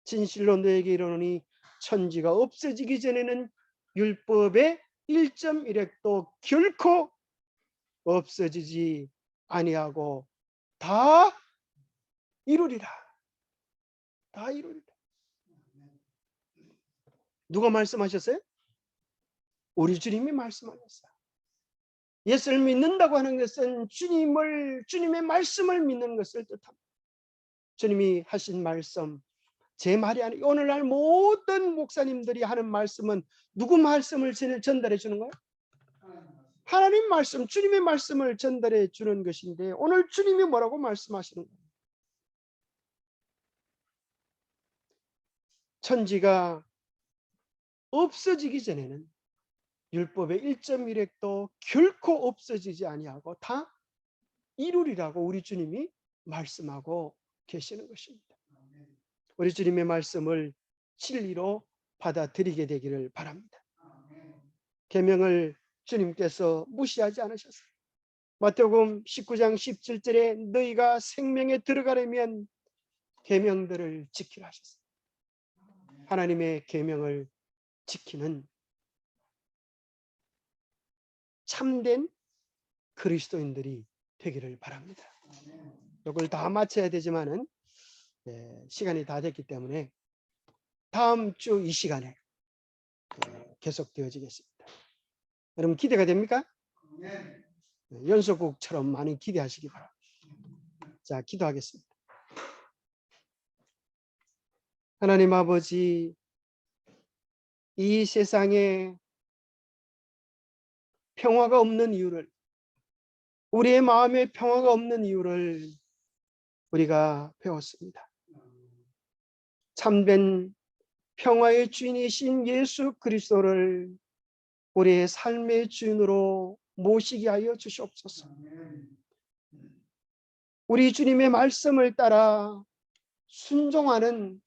진실로 너에게 이르노니 천지가 없어지기 전에는 율법의 1.1획도 결코 없어지지 아니하고 다 이루리라. 다 이루리라. 누가 말씀하셨어요? 우리 주님이 말씀하셨어요. 예수를 믿는다고 하는 것은 주님의 말씀을 믿는 것을 뜻합니다. 주님이 하신 말씀, 제 말이 아니고 오늘날 모든 목사님들이 하는 말씀은 누구 말씀을 전달해 주는 거예요? 하나님 말씀, 주님의 말씀을 전달해 주는 것인데 오늘 주님이 뭐라고 말씀하시는 거예요? 천지가 없어지기 전에는 율법의 1.1획도 결코 없어지지 아니하고 다 이루리라고 우리 주님이 말씀하고 계시는 것입니다. 우리 주님의 말씀을 진리로 받아들이게 되기를 바랍니다. 계명을 주님께서 무시하지 않으셨어요. 마태복음 19장 17절에 너희가 생명에 들어가려면 계명들을 지키라 하셨어요. 하나님의 계명을 지키는 참된 그리스도인들이 되기를 바랍니다. 이걸 다 마쳐야 되지만은 시간이 다 됐기 때문에 다음 주 이 시간에 계속되어지겠습니다. 여러분 기대가 됩니까? 연속곡처럼 많이 기대하시기 바랍니다. 자, 기도하겠습니다. 하나님 아버지, 이 세상에 평화가 없는 이유를, 우리의 마음에 평화가 없는 이유를 우리가 배웠습니다. 참된 평화의 주인이신 예수 그리스도를 우리의 삶의 주인으로 모시게 하여 주시옵소서. 우리 주님의 말씀을 따라 순종하는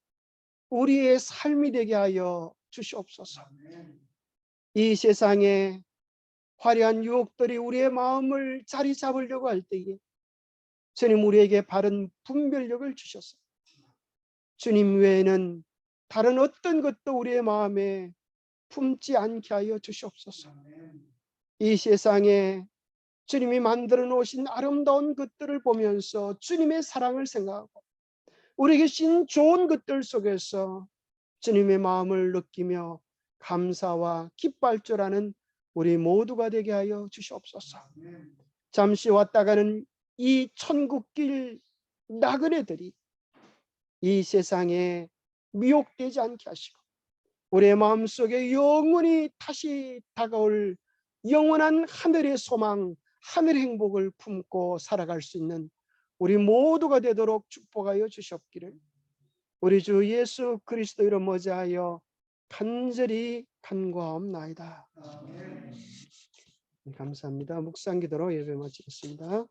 우리의 삶이 되게 하여 주시옵소서. 이 세상에 화려한 유혹들이 우리의 마음을 자리 잡으려고 할 때에 주님 우리에게 바른 분별력을 주셔서 주님 외에는 다른 어떤 것도 우리의 마음에 품지 않게 하여 주시옵소서. 이 세상에 주님이 만들어 놓으신 아름다운 것들을 보면서 주님의 사랑을 생각하고 우리에게 주신 좋은 것들 속에서 주님의 마음을 느끼며 감사와 기뻐할 줄 아는 우리 모두가 되게 하여 주시옵소서. 잠시 왔다가는 이 천국길 나그네들이 이 세상에 미혹되지 않게 하시고 우리의 마음속에 영원히 다시 다가올 영원한 하늘의 소망, 하늘의 행복을 품고 살아갈 수 있는 우리 모두가 되도록 축복하여 주시옵기를 우리 주 예수 그리스도 이름 머지하여 간절히 간구하옵나이다. 감사합니다. 묵상 기도로 예배 마치겠습니다.